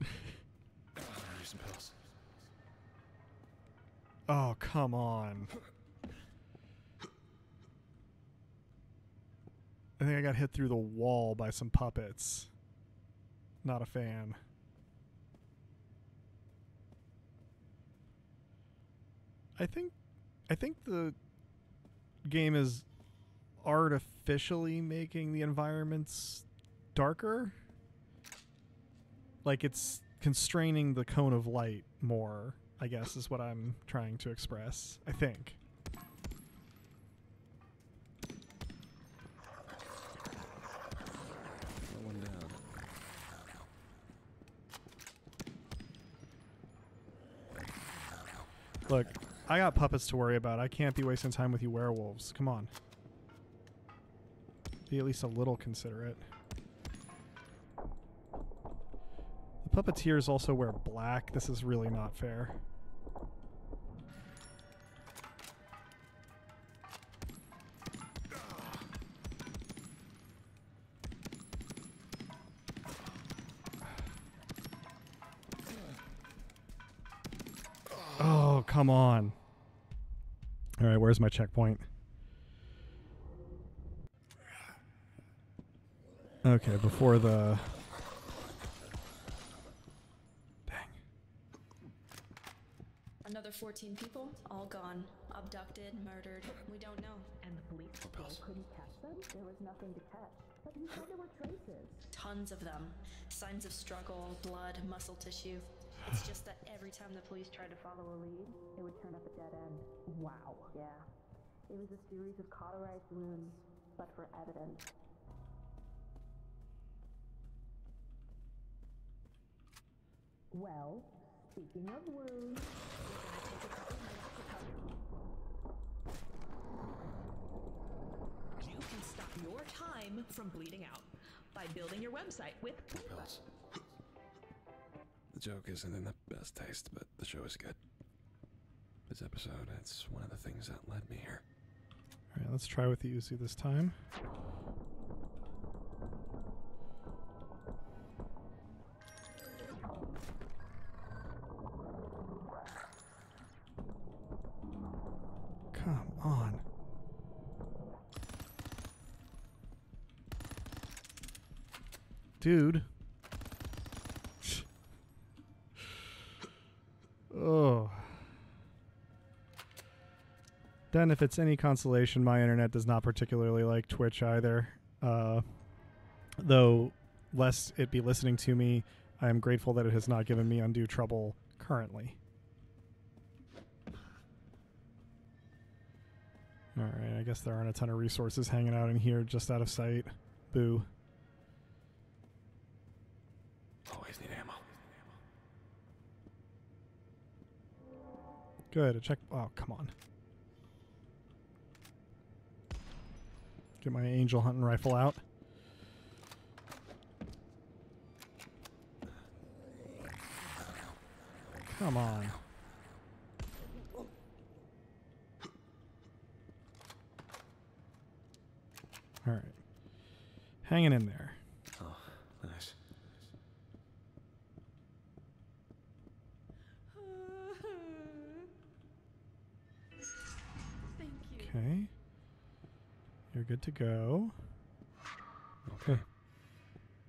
Here's some pills. Oh, come on. I think I got hit through the wall by some puppets. Not a fan. I think the game is artificially making the environments darker. Like it's constraining the cone of light more, I guess is what I'm trying to express. I think. One down. Look, I got puppets to worry about. I can't be wasting time with you werewolves. Come on. Be at least a little considerate. The puppeteers also wear black. This is really not fair. Oh, come on. All right, where's my checkpoint? Okay, before the... Dang. Another 14 people, all gone. Abducted, murdered. We don't know. And the police still couldn't catch them? There was nothing to catch. But you said there were traces. Tons of them. Signs of struggle, blood, muscle tissue. It's just that every time the police tried to follow a lead, it would turn up a dead end. Wow. Yeah. It was a series of cauterized wounds, but for evidence. Well, speaking of wounds, we're gonna take a couple minutes to tell you. You can stop your time from bleeding out by building your website with Pills. The joke isn't in the best taste, but the show is good. This episode, it's one of the things that led me here. All right, let's try with the Uzi this time. dude. Oh. Then, if it's any consolation, my internet does not particularly like Twitch either. Though, lest it be listening to me, I am grateful that it has not given me undue trouble currently. Alright, I guess there aren't a ton of resources hanging out in here just out of sight. Boo. Always need ammo. Good, a check. Oh, come on. Get my angel hunting rifle out. Come on. All right. Hanging in there. Oh, nice. Thank you. Okay. You're good to go. Okay.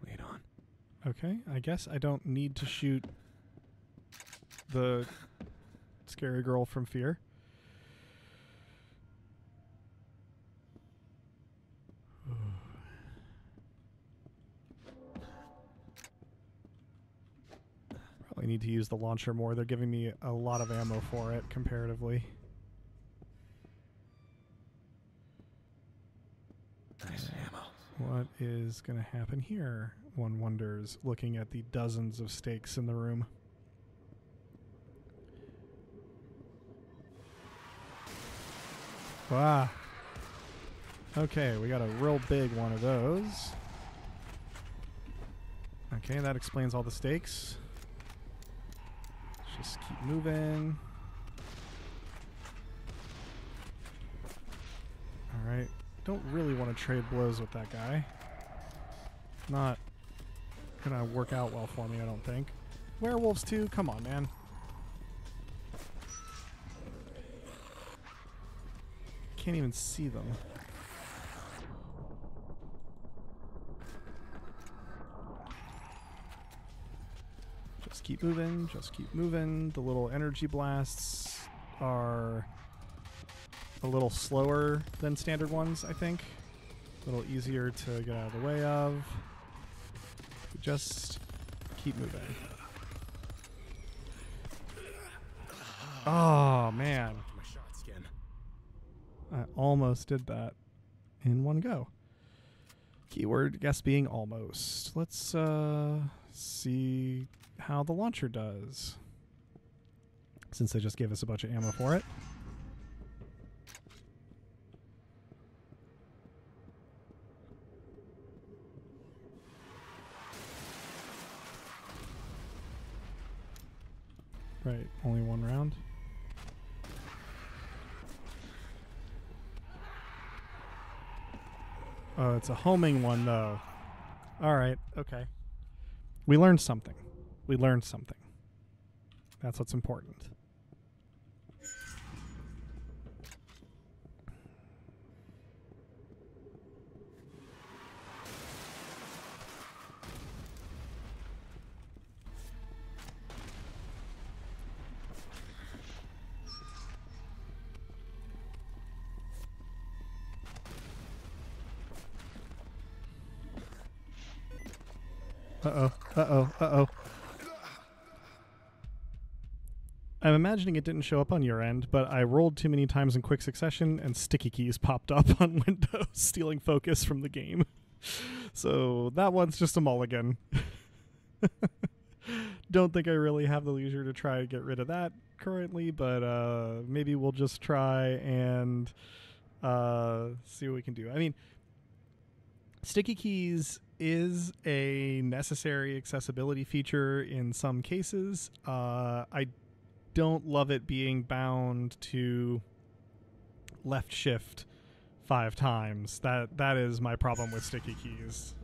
Lead on. Okay, I guess I don't need to shoot the scary girl from Fear. Probably need to use the launcher more. They're giving me a lot of ammo for it comparatively. Nice ammo. What is going to happen here? One wonders, looking at the dozens of stakes in the room. Wow. Okay, we got a real big one of those. Okay, that explains all the stakes. Let's just keep moving. Alright. Don't really want to trade blows with that guy. Not gonna work out well for me, I don't think. Werewolves too? Come on, man. Can't even see them. Just keep moving, just keep moving. The little energy blasts are a little slower than standard ones, I think. A little easier to get out of the way of. Just keep moving. Oh, man. My shot skin. I almost did that in one go. Keyword, guess being almost. Let's see how the launcher does. Since they just gave us a bunch of ammo for it. Right, only one round. Oh, it's a homing one, though. Alright, okay. We learned something. We learned something. That's what's important. Uh-oh, uh-oh, uh-oh. I'm imagining it didn't show up on your end, but I rolled too many times in quick succession and sticky keys popped up on Windows, stealing focus from the game. So that one's just a mulligan. Don't think I really have the leisure to try to get rid of that currently, but maybe we'll just try and see what we can do. I mean, sticky keys is a necessary accessibility feature in some cases. I don't love it being bound to left shift 5 times. That is my problem with sticky keys.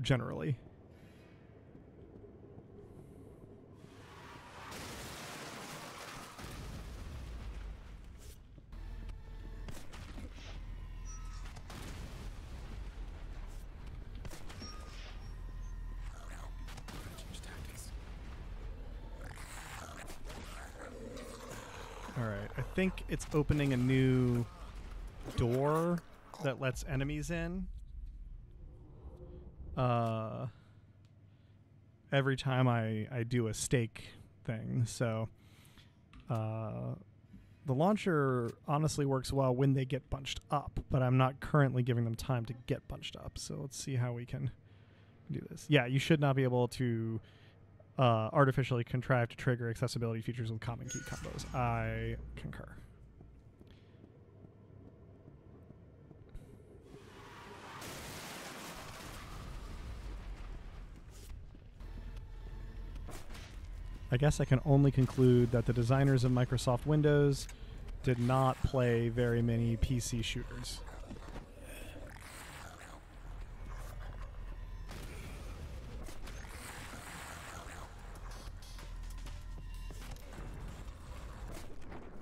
Generally. I think it's opening a new door that lets enemies in. Every time I do a stake thing. So the launcher honestly works well when they get bunched up, but I'm not currently giving them time to get bunched up. So let's see how we can do this. Yeah, you should not be able to artificially contrive to trigger accessibility features with common key combos. I concur. I guess I can only conclude that the designers of Microsoft Windows did not play very many PC shooters.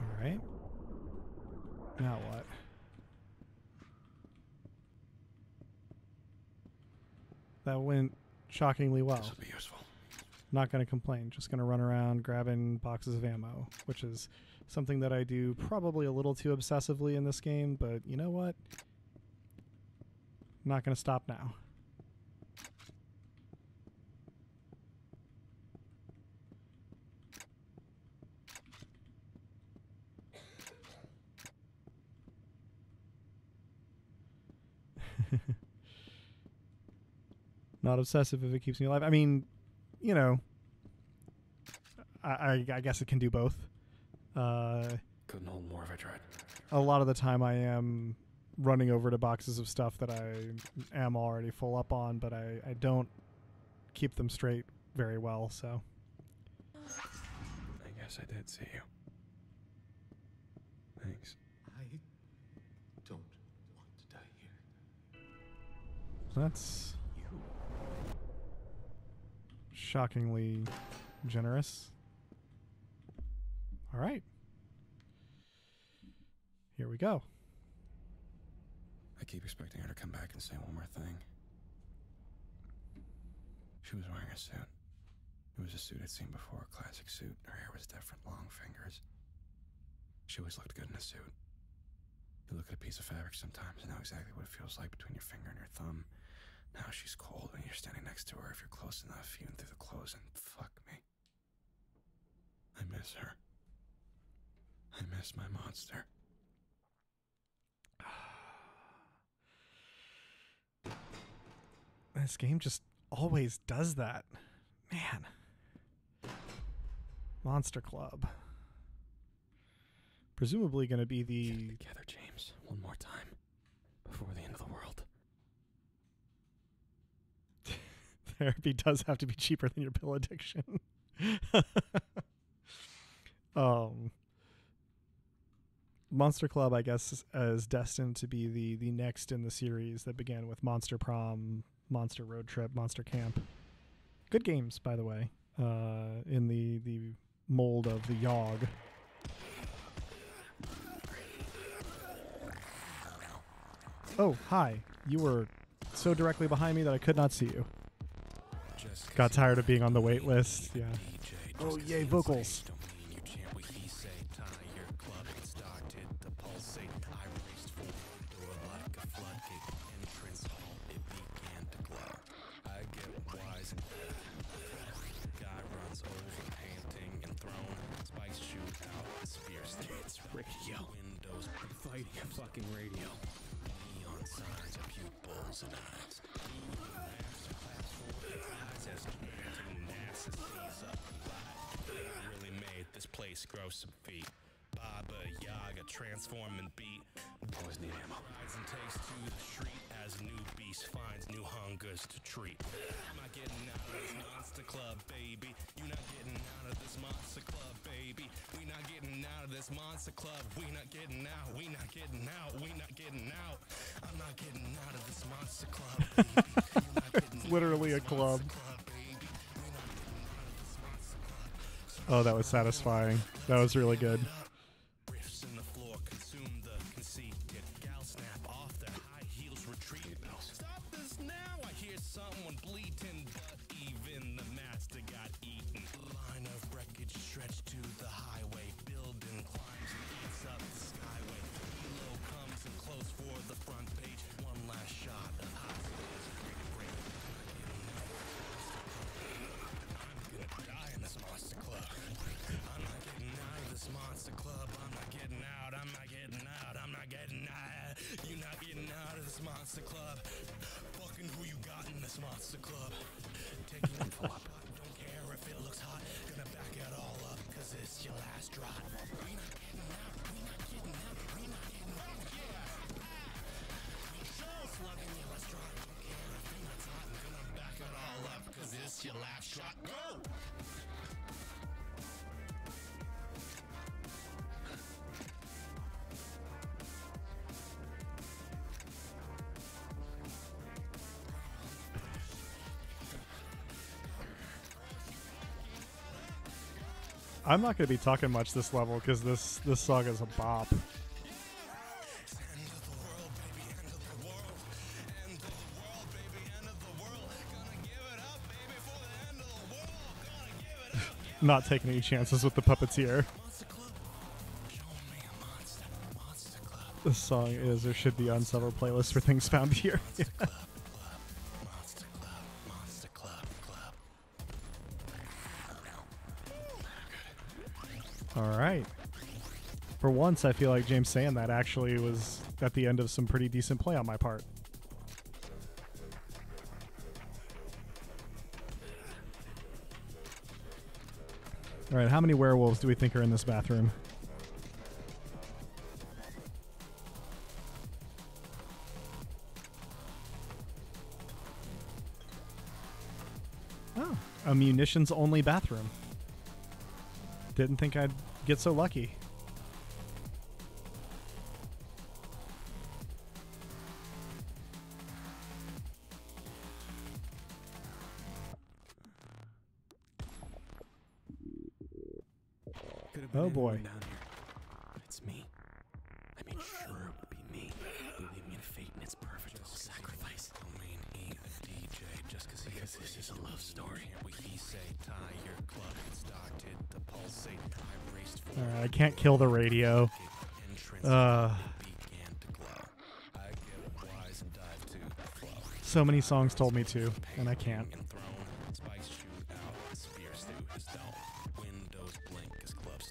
All right. Now what? That went shockingly well. This will be useful. Not going to complain. Just going to run around grabbing boxes of ammo, which is something that I do probably a little too obsessively in this game, but you know what? Not going to stop now. Not obsessive if it keeps me alive. I mean, you know, I guess it can do both. Couldn't hold more if I tried. A lot of the time I am running over to boxes of stuff that I am already full up on, but I don't keep them straight very well, so. I guess I did see you. Thanks. I don't want to die here. That's shockingly generous. All right. Here we go. I keep expecting her to come back and say one more thing. She was wearing a suit. It was a suit I'd seen before, a classic suit. Her hair was different, long fingers. She always looked good in a suit. You look at a piece of fabric sometimes and know exactly what it feels like between your finger and your thumb. Now she's cold and you're standing next to her. If you're close enough, even through the clothes, and fuck me. I miss her. I miss my monster. This game just always does that. Man. Monster Club. Presumably going to be the... Get it together, James. One more time. Before the end of the world. Therapy does have to be cheaper than your pill addiction. Monster Club, I guess, is destined to be the next in the series that began with Monster Prom, Monster Road Trip, Monster Camp. Good games, by the way, in the mold of the Yogg. Oh, hi. You were so directly behind me that I could not see you. Got tired of being on the wait list. Yeah. Oh, yay, vocals. Radio. Windows fighting a fucking radio. Neon signs of pupils and eyes. Really made this place grow some feet. Baba Yaga transform and beat. Always need ammo. Rides and takes to the street as a new beast finds new hungers to treat. I'm not getting out of this monster club, baby. You're not getting out of this monster club, baby. We not getting out of this monster club. We not getting out. We not getting out. We not getting out. I'm not getting out of this monster club, baby. It's literally a club. Oh, that was satisfying. That was really good. Riffs in the floor consume the conceit. Get gal snap off the high heels retreat. Stop this now! I hear someone bleating, but even the master got eaten. Line of wreckage stretched to the highway. Building climbs and eats I'm not going to be talking much this level because this song is a bop. Not taking any chances with the puppeteer. This song is or should be on several playlists for things found here. All right. For once, I feel like James saying that actually was at the end of some pretty decent play on my part. All right, how many werewolves do we think are in this bathroom? Oh, a munitions-only bathroom. Didn't think I'd get so lucky. Oh boy. Down here. But it's me. I mean, sure, it would be me. Believe me in fate and its perfect little sacrifice. I mean, he a DJ just because this is a love story. He say, tie your club. It started to pulsate. I raced for All right, I can't kill the radio. So many songs told me to, and I can't.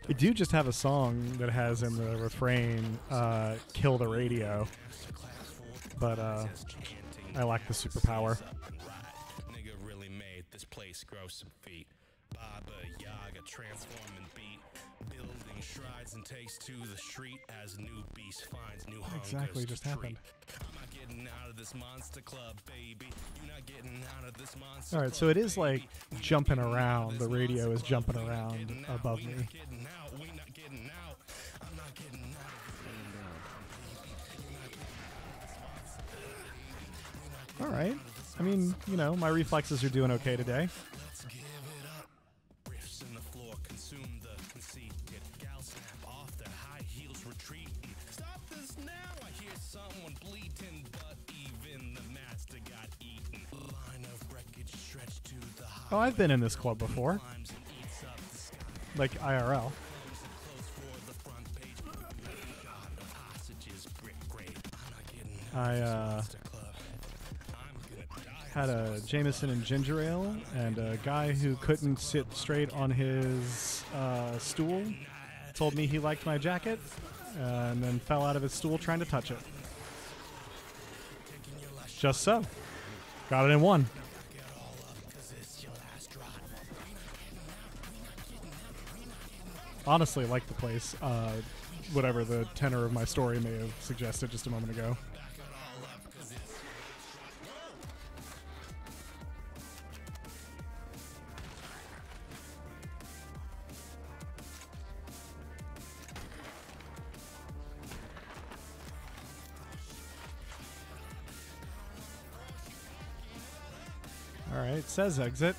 I do just have a song that has in the refrain, kill the radio. But, I lack the superpower. Nigga really made this place grow some feet. Baba Yaga transforming beat. Building strides and takes to the street as new beast finds new hungers Exactly just to happened. treat. I'm not getting out of this monster club, baby. You're not getting out of this monster Alright, so it is like jumping around. The radio is jumping around above me. Alright. I mean, you know, my reflexes are doing okay today. Oh, I've been in this club before. Like IRL. I had a Jameson and ginger ale, and a guy who couldn't sit straight on his stool told me he liked my jacket, and then fell out of his stool trying to touch it. Just so. Got it in one. Honestly, like the place. Whatever the tenor of my story may have suggested just a moment ago. All right, it says exit.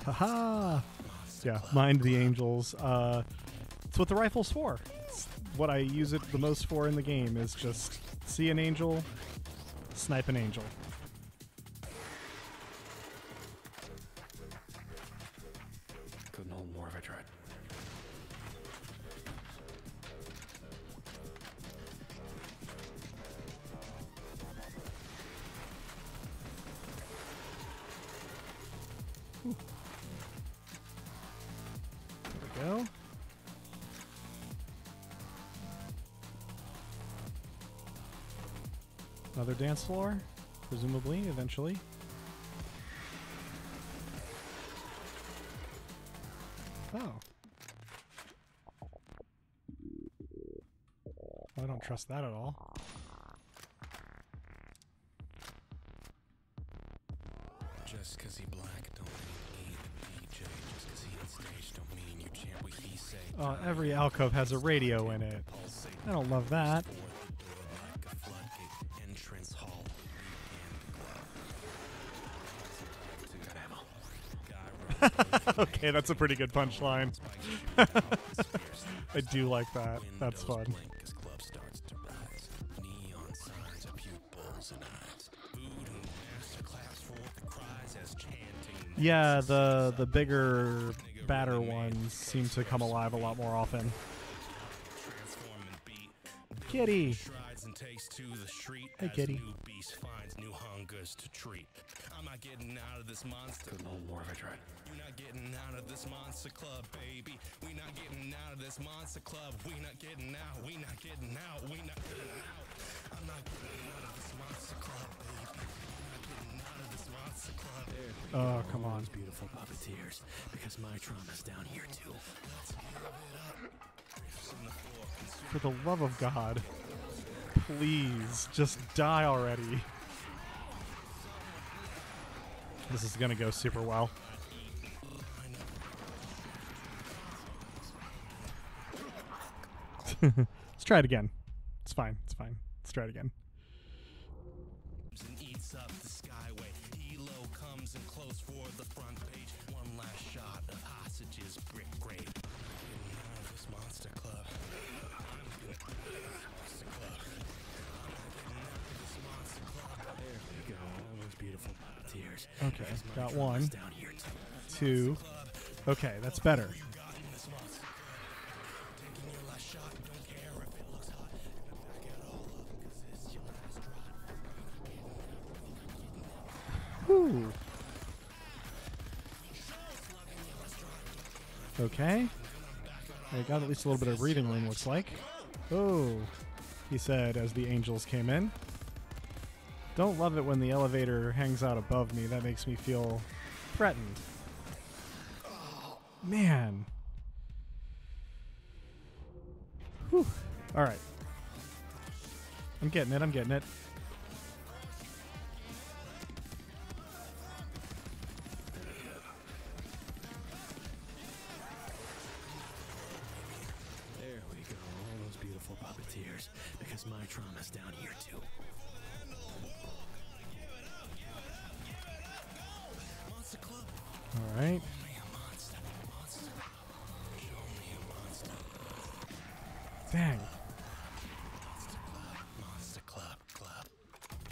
Haha! Yeah, mind the angels. It's what the rifle's for. It's what I use it the most for in the game is just see an angel, snipe an angel. Couldn't hold more if I tried. There we go. Another dance floor, presumably, eventually. Oh. I don't trust that at all. Just cause he black don't mean he ain't a DJ. Just cause he on stage don't mean you chant what he say. Oh, every alcove has a radio in it. I don't love that. Entrance hall. Okay, that's a pretty good punchline. I do like that. That's fun. Yeah, the bigger, badder ones seem to come alive a lot more often. Kitty. Hey, Kitty. I'm not getting out of this monster. A little more if I tried. You're not getting out of this monster club, baby. We not getting out of this monster club. We not getting out. We not getting out. We not getting out. I'm not getting out of this monster club, baby. I'm not getting out of this monster club. Oh, come on. Those beautiful puppeteers, because my trauma's down here too. Let's give it up. For the love of God, please just die already. This is gonna go super well. Let's try it again. It's fine. It's fine. Let's try it again. And eats up the skyway. Elo comes in close for the front page. One last shot of hostages, brick grade. I'm getting out of this monster club. I'm getting out of this monster club. I'm getting out of this monster club. There we go. All those beautiful puppeteers. Okay, got one, Down here too. two. Okay, that's better. Whew. Okay. I got at least a little bit of breathing room, looks like. Oh, he said as the angels came in. Don't love it when the elevator hangs out above me. That makes me feel threatened. Man. Whew. All right. I'm getting it. I'm getting it. There we go. All those beautiful puppeteers, because my trauma's down here too. All right. Dang. Monster club.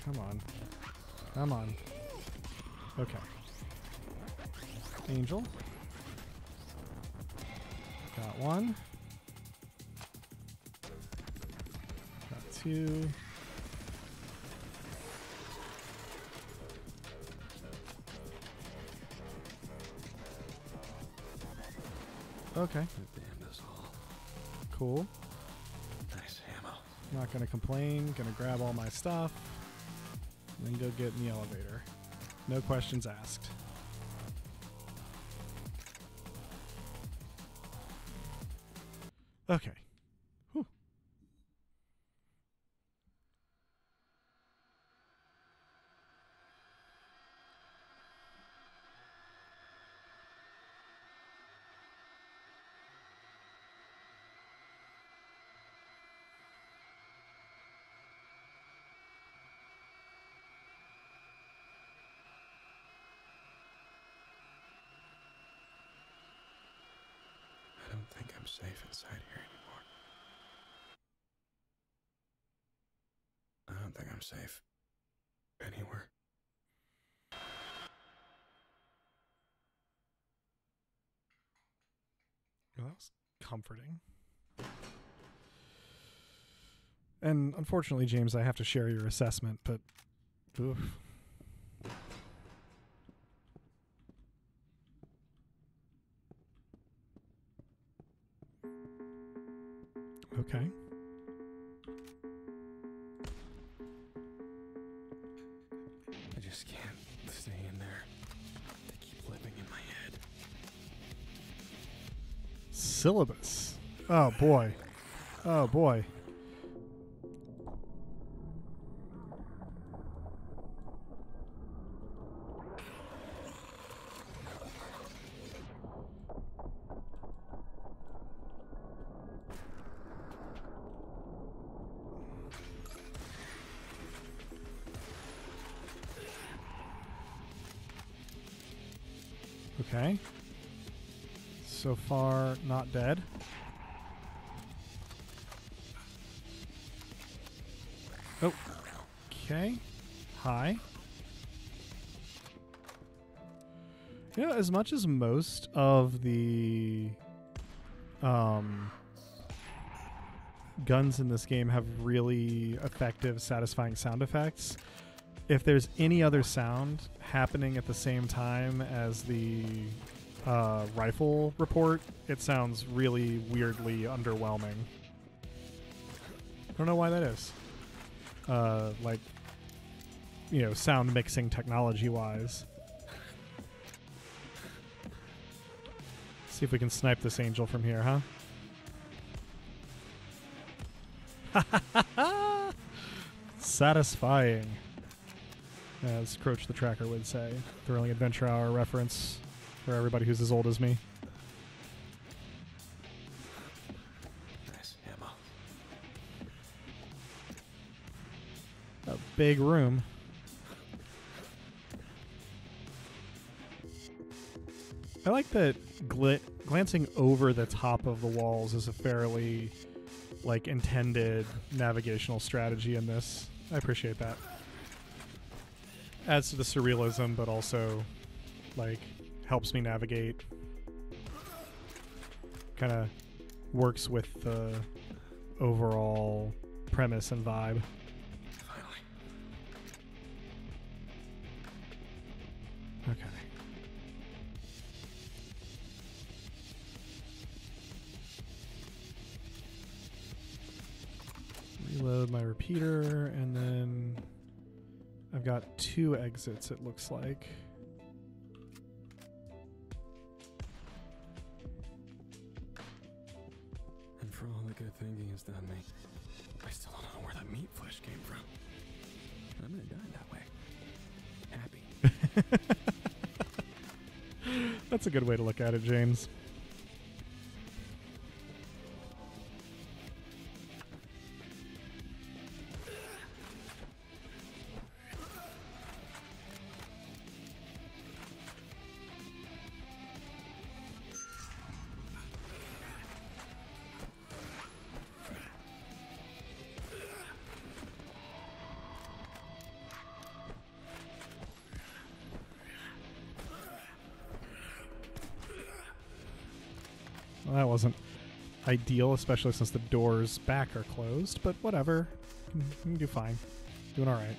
Come on. Come on. Okay. Angel. Got one. Got two. Okay. Damn us all. Cool. Nice ammo. Not gonna complain. Gonna grab all my stuff. And then go get in the elevator. No questions asked. Okay. Whew. I don't think I'm safe inside here anymore. I don't think I'm safe anywhere. Well, that was comforting. And unfortunately, James, I have to share your assessment, but oof. Okay. I just can't stay in there. They keep living in my head. Syllabus. Oh boy. Oh boy. Okay. So far, not dead. Oh. Okay. Hi. You know, as much as most of the guns in this game have really effective, satisfying sound effects, if there's any other sound happening at the same time as the rifle report, it sounds really weirdly underwhelming. I don't know why that is. Like, you know, sound mixing technology-wise. See if we can snipe this angel from here, huh? Satisfying, as Croach the Tracker would say. Thrilling Adventure Hour reference for everybody who's as old as me. Nice ammo. A big room. I like that glancing over the top of the walls is a fairly, like, intended navigational strategy in this. I appreciate that. Adds to the surrealism, but also, like, helps me navigate. Kind of works with the overall premise and vibe. Finally. Okay. Reload my repeater, and then I've got 2 exits, it looks like. And for all the good thinking has done me, I still don't know where that meat flesh came from. I'm gonna die that way. Happy. That's a good way to look at it, James. Well, that wasn't ideal, especially since the doors back are closed, but whatever. You can do fine. Doing alright.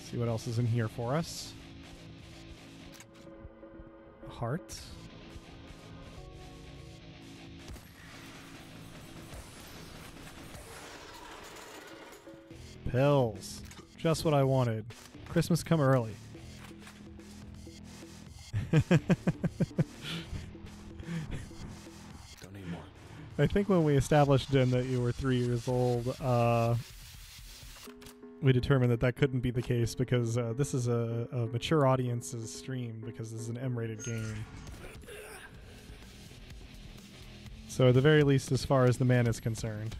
See what else is in here for us. A heart. Pills. Just what I wanted. Christmas come early. Don't need more. I think when we established, Jen, that you were 3 years old, we determined that that couldn't be the case because this is a mature audience's stream because this is an M-rated game. So at the very least, as far as the man is concerned.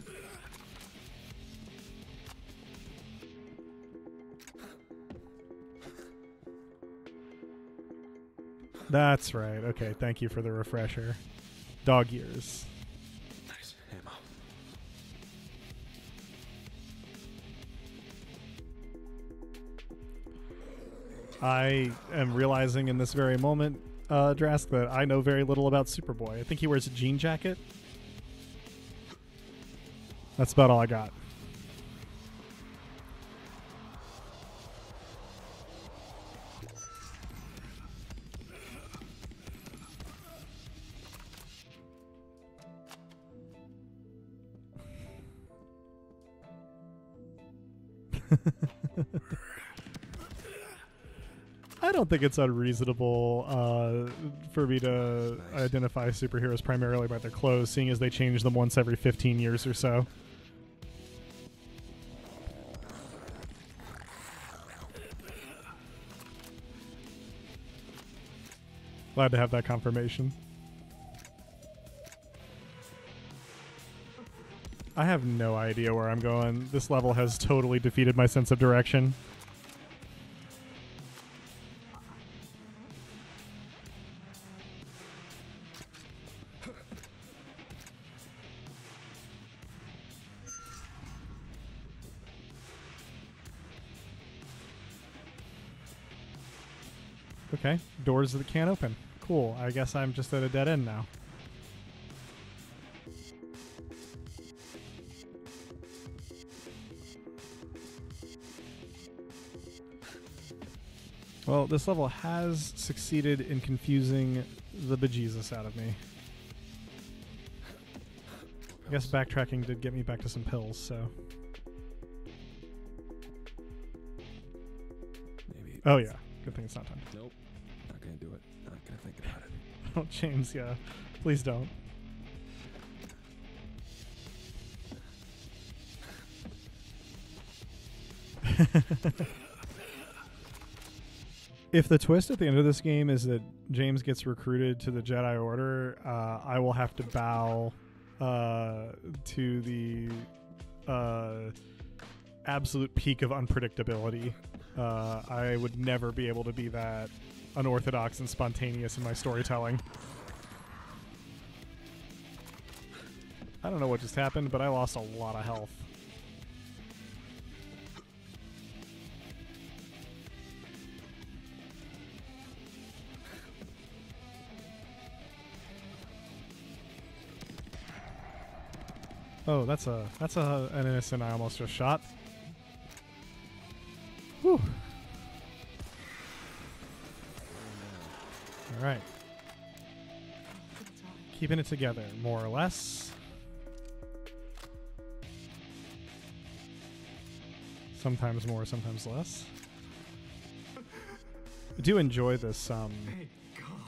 That's right. Okay, thank you for the refresher. Dog ears. Nice ammo. I am realizing in this very moment, Drask, that I know very little about Superboy. I think he wears a jean jacket. That's about all I got. I don't think it's unreasonable for me to identify superheroes primarily by their clothes, seeing as they change them once every 15 years or so. Glad to have that confirmation. I have no idea where I'm going. This level has totally defeated my sense of direction. Okay, doors that can't open. Cool, I guess I'm just at a dead end now. Well, this level has succeeded in confusing the bejesus out of me. I guess backtracking did get me back to some pills, so... Maybe. Oh yeah, good thing it's not time. Nope. Not gonna do it. Not gonna think about it. Oh, James, yeah. Please don't. If the twist at the end of this game is that James gets recruited to the Jedi Order, I will have to bow to the absolute peak of unpredictability. I would never be able to be that unorthodox and spontaneous in my storytelling. I don't know what just happened, but I lost a lot of health. Oh, that's an innocent I almost just shot. Whew. All right. Keeping it together, more or less. Sometimes more, sometimes less. I do enjoy this.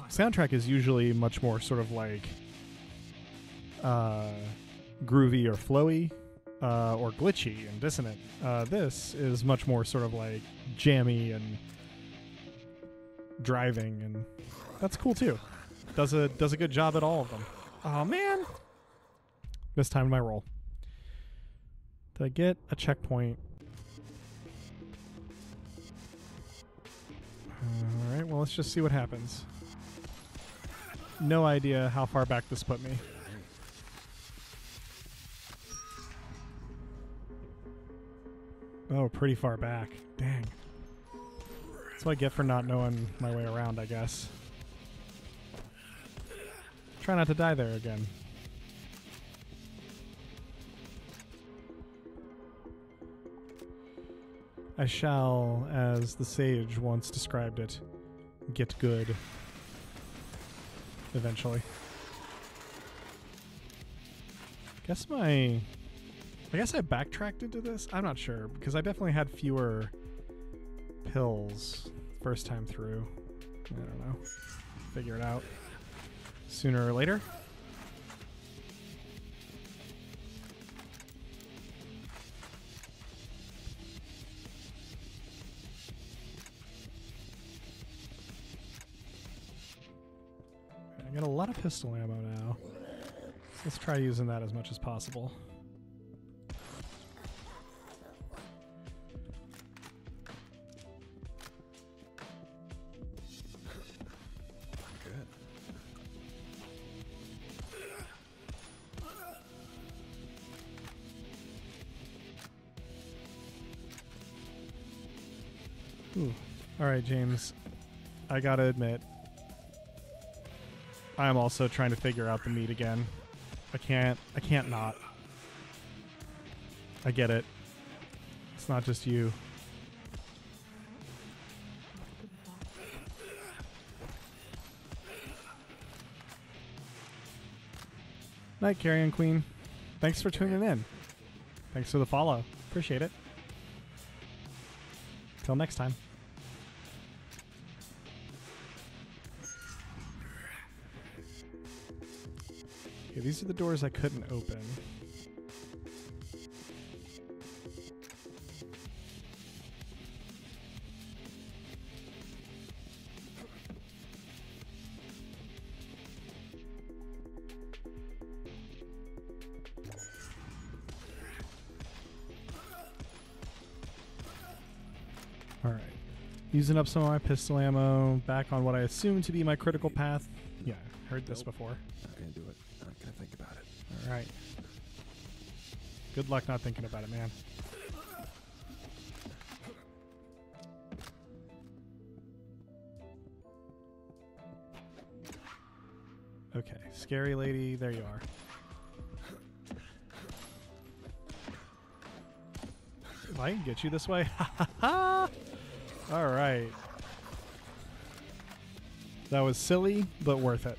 Soundtrack is usually much more sort of like groovy or flowy or glitchy and dissonant. This is much more sort of like jammy and driving, and that's cool too. Does a good job at all of them. Oh man, mistimed my roll. Did I get a checkpoint? All right, well, let's just see what happens. No idea how far back this put me. Oh, pretty far back. Dang. That's what I get for not knowing my way around, I guess. Try not to die there again. I shall, as the sage once described it, get good. Eventually. I guess I backtracked into this? I'm not sure, because I definitely had fewer pills first time through. I don't know. Figure it out sooner or later. I got a lot of pistol ammo now. So let's try using that as much as possible. Good. Ooh. All right, James. I gotta admit, I'm also trying to figure out the meat again. I can't not. I get it. It's not just you. Night, Carrion Queen. Thanks for tuning in. Thanks for the follow. Appreciate it. Till next time. Okay, these are the doors I couldn't open. Alright. Using up some of my pistol ammo, back on what I assume to be my critical path. Yeah, heard this before. Not gonna do it. Not gonna think about it. Alright. Good luck not thinking about it, man. Scary lady, there you are. If I can get you this way. All right. That was silly, but worth it.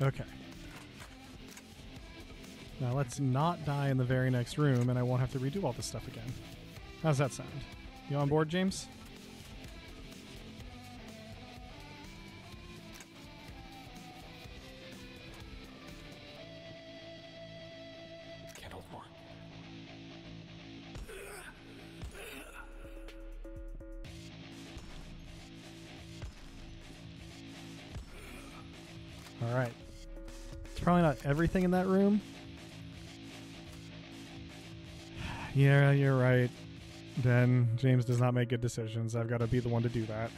Okay. Now let's not die in the very next room, and I won't have to redo all this stuff again. How's that sound? You on board, James? Can't hold more. All right. It's probably not everything in that room. Yeah, you're right. Then James does not make good decisions. I've got to be the one to do that.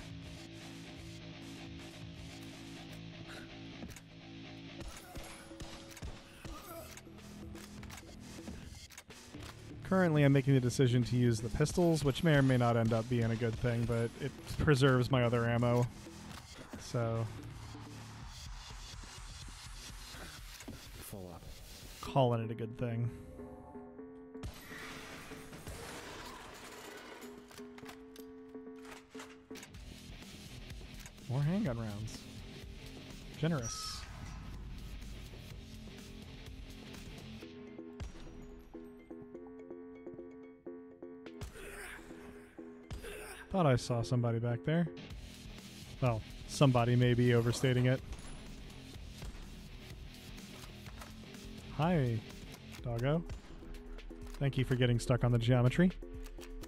Currently, I'm making the decision to use the pistols, which may or may not end up being a good thing, but it preserves my other ammo. So, Full up. calling it a good thing. More handgun rounds. Generous. Thought I saw somebody back there. Well, somebody may be overstating it. Hi, doggo. Thank you for getting stuck on the geometry.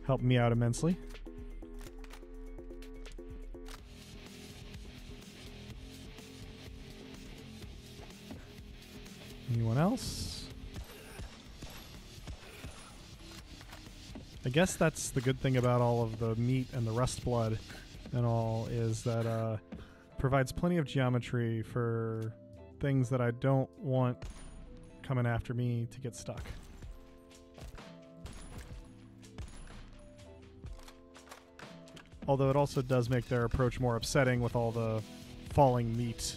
Helped me out immensely. Anyone else? I guess that's the good thing about all of the meat and the rust blood and all is that provides plenty of geometry for things that I don't want coming after me to get stuck. Although it also does make their approach more upsetting with all the falling meat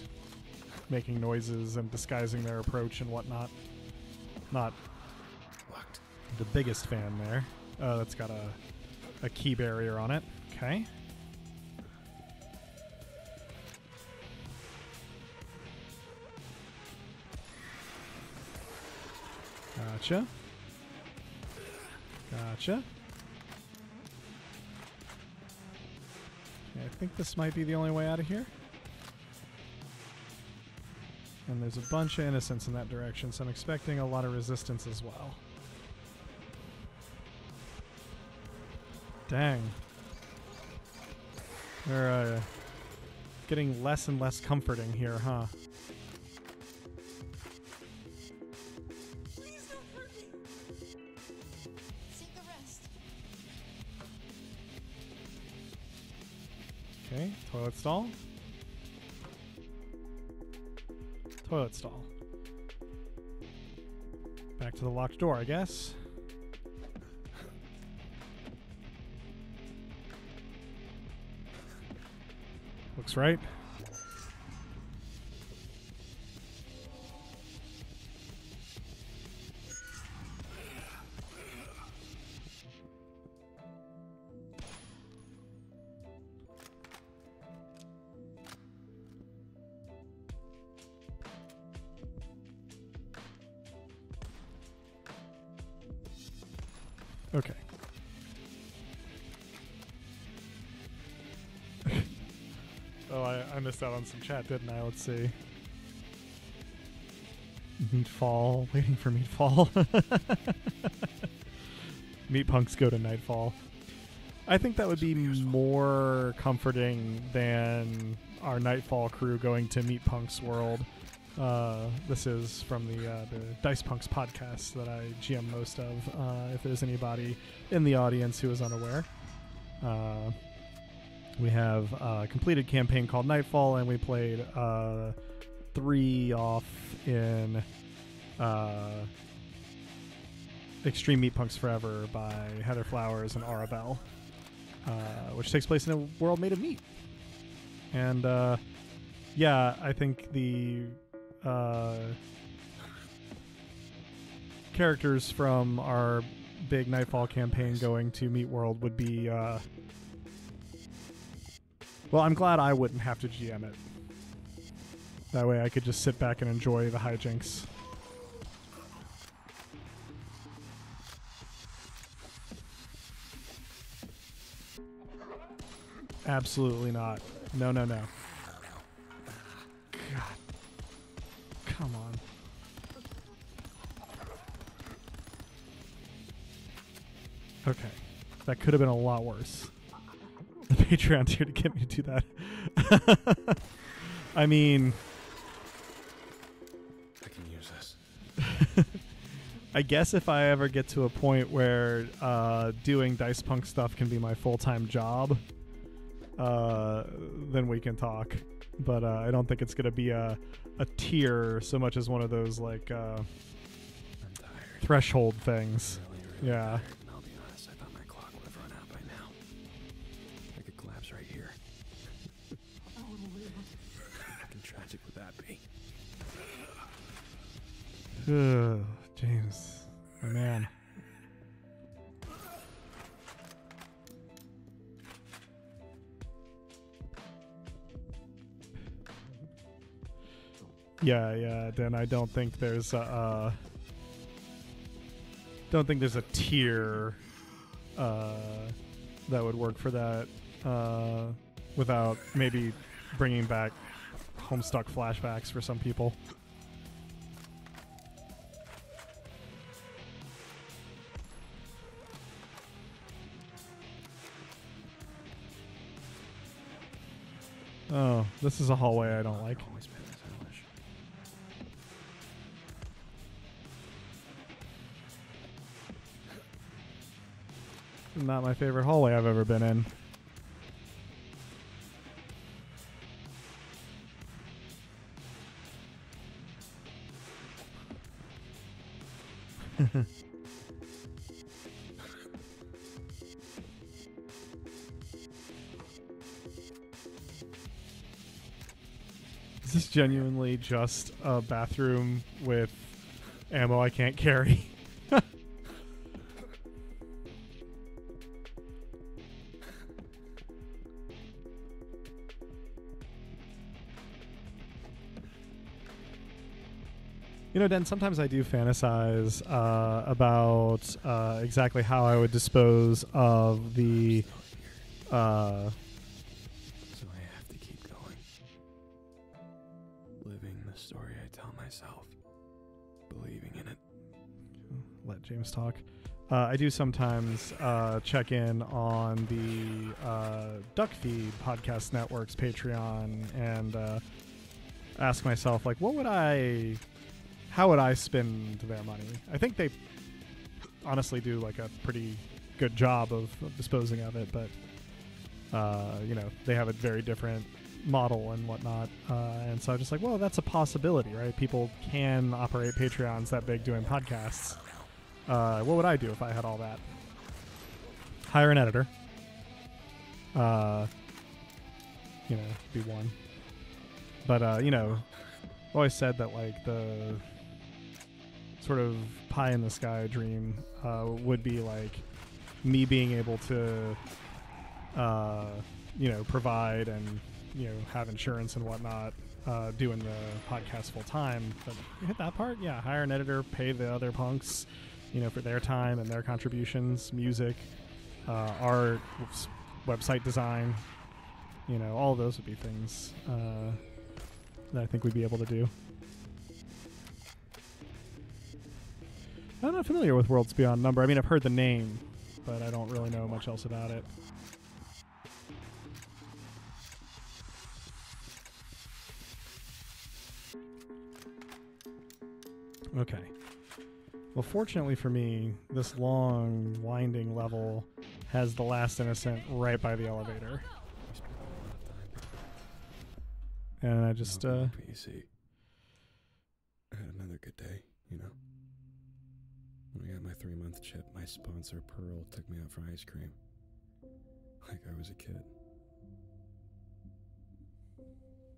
making noises and disguising their approach and whatnot. Not Locked. the biggest fan there. Oh, that's got a key barrier on it. Okay. Gotcha. Gotcha. Okay, I think this might be the only way out of here. And there's a bunch of innocents in that direction, so I'm expecting a lot of resistance as well. Dang. They're getting less and less comforting here, huh? Please don't hurt me. Save the rest. Okay, toilet stall. Toilet stall. Back to the locked door, I guess. Looks right. Okay. Oh, I missed out on some chat, didn't I? Let's see. Meatfall. Waiting for Meatfall. Meat punks go to Nightfall. I think that would be more comforting than our Nightfall crew going to Meat Punk's world. This is from the Dice Punks podcast that I GM most of. If there's anybody in the audience who is unaware. We have a completed campaign called Nightfall, and we played 3 off in Extreme Meat Punks Forever by Heather Flowers and Arabelle. which takes place in a world made of meat. And yeah, I think the characters from our big Nightfall campaign going to Meat World would be well, I'm glad I wouldn't have to GM it. That way I could just sit back and enjoy the hijinks. Absolutely not. No, no, no. God. Come on. Okay. That could have been a lot worse. The Patreon's here to get me to do that. I mean... I can use this. I guess if I ever get to a point where doing Dice Punk stuff can be my full-time job, then we can talk. But I don't think it's going to be a tier so much as one of those like threshold things. Really Yeah. tired, and I'll be honest, I thought my clock would have run out by now. I could collapse right here. How fucking tragic would that be? Ugh, James, my man. Yeah, Dan, I don't think there's a tier that would work for that without maybe bringing back Homestuck flashbacks for some people. Oh, this is a hallway I don't like. Always been as I wish. Not my favorite hallway I've ever been in. Is this genuinely just a bathroom with ammo I can't carry? You know, Dan, sometimes I do fantasize about exactly how I would dispose of the... So I have to keep going. Living the story I tell myself. Believing in it. Let James talk. I do sometimes check in on the Duckfeed Podcast Network's Patreon and ask myself, like, how would I spend their money? I think they honestly do like a pretty good job of disposing of it, but you know, they have a very different model and whatnot, and so I'm just like, well, that's a possibility, right? People can operate Patreons that big doing podcasts. What would I do if I had all that? Hire an editor. You know, be one. But you know, I've always said that like the sort of pie in the sky dream would be like me being able to you know, provide and, you know, have insurance and whatnot, doing the podcast full time. But you hit that part, yeah, hire an editor, pay the other punks, you know, for their time and their contributions, music, art, website design, you know, all of those would be things that I think we'd be able to do. I'm not familiar with Worlds Beyond Number. I mean, I've heard the name, but I don't really know much else about it. Okay. Well, fortunately for me, this long, winding level has the last innocent right by the elevator. We spent a lot of time. And I just, But you see, I had another good day, you know? When I got my 3-month chip, my sponsor, Pearl, took me out for ice cream. Like I was a kid.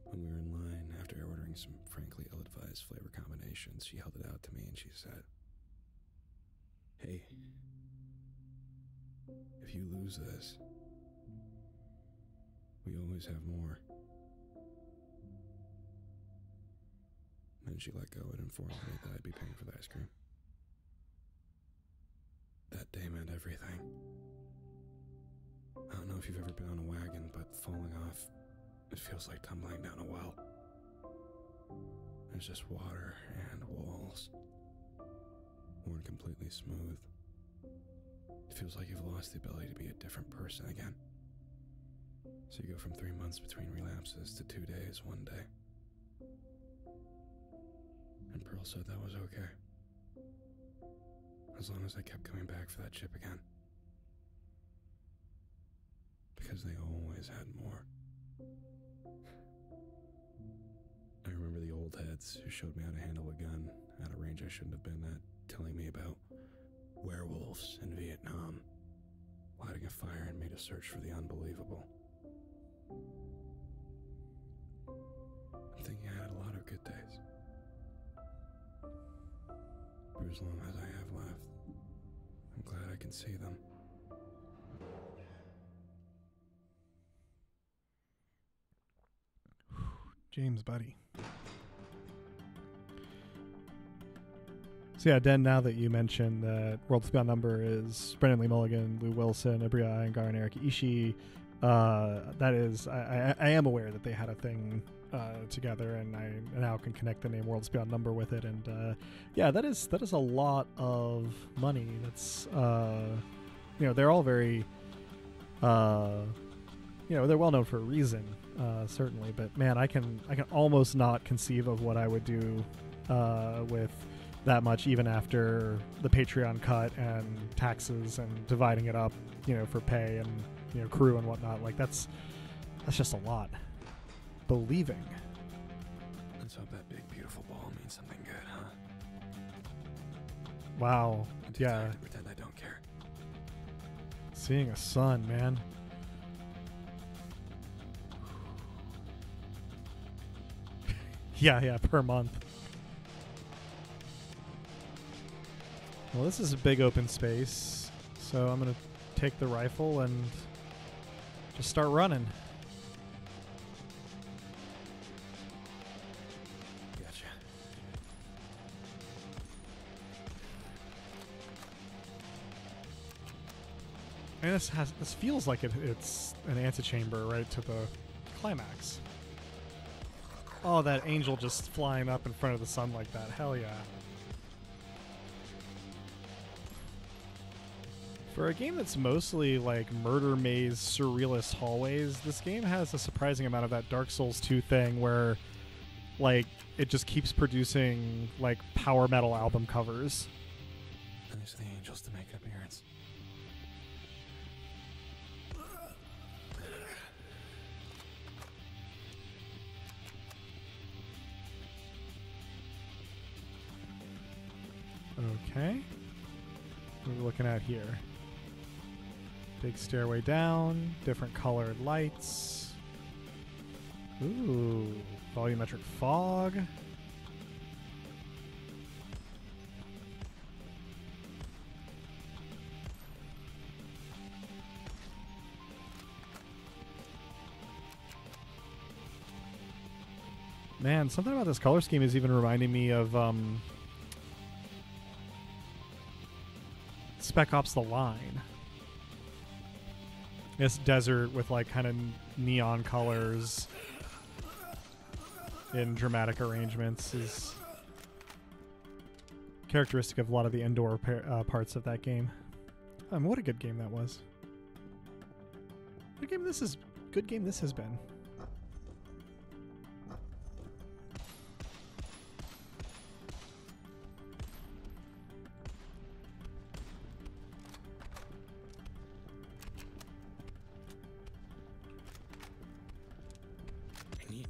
When we were in line, after ordering some frankly ill-advised flavor combinations, she held it out to me and she said, "Hey, if you lose this, we always have more." Then she let go and informed me that I'd be paying for the ice cream. That day meant everything. I don't know if you've ever been on a wagon, but falling off, it feels like tumbling down a well. There's just water and walls, worn completely smooth. It feels like you've lost the ability to be a different person again. So you go from 3 months between relapses to 2 days one day. And Pearl said that was okay. As long as I kept coming back for that chip again. Because they always had more. I remember the old heads who showed me how to handle a gun at a range I shouldn't have been at, telling me about werewolves in Vietnam, lighting a fire in me to search for the unbelievable. I'm thinking I had a lot of good days. For as long as I have left, I'm glad I can see them. James, buddy. So yeah, Den, now that you mentioned that Worlds Beyond Number is Brendan Lee Mulligan, Lou Wilson, Abriya Iyengar, and Eric Ishii, that is, I am aware that they had a thing together, and I now can connect the name Worlds Beyond Number with it, and yeah, that is a lot of money. That's they're all very they're well known for a reason, certainly, but man, I can almost not conceive of what I would do with that much, even after the Patreon cut and taxes and dividing it up, for pay and crew and whatnot. Like that's just a lot. Believing. Let's hope that big beautiful ball means something good, huh? Wow. I'm too Yeah. tired to pretend I don't care. Seeing a sun, man. Yeah, per month. Well, this is a big open space, so I'm going to take the rifle and just start running. Gotcha. And this feels like it's an antechamber right to the climax. Oh, that angel just flying up in front of the sun like that. Hell yeah. For a game that's mostly like murder maze, surrealist hallways, this game has a surprising amount of that Dark Souls 2 thing where like it just keeps producing like power metal album covers. And there's the angels to make an appearance. Okay. What are we looking at here? Big stairway down, different colored lights. Ooh, volumetric fog. Man, something about this color scheme is even reminding me of Spec Ops: The Line. This desert with like kind of neon colors in dramatic arrangements is characteristic of a lot of the indoor parts of that game. What a good game that was. Good game this has been.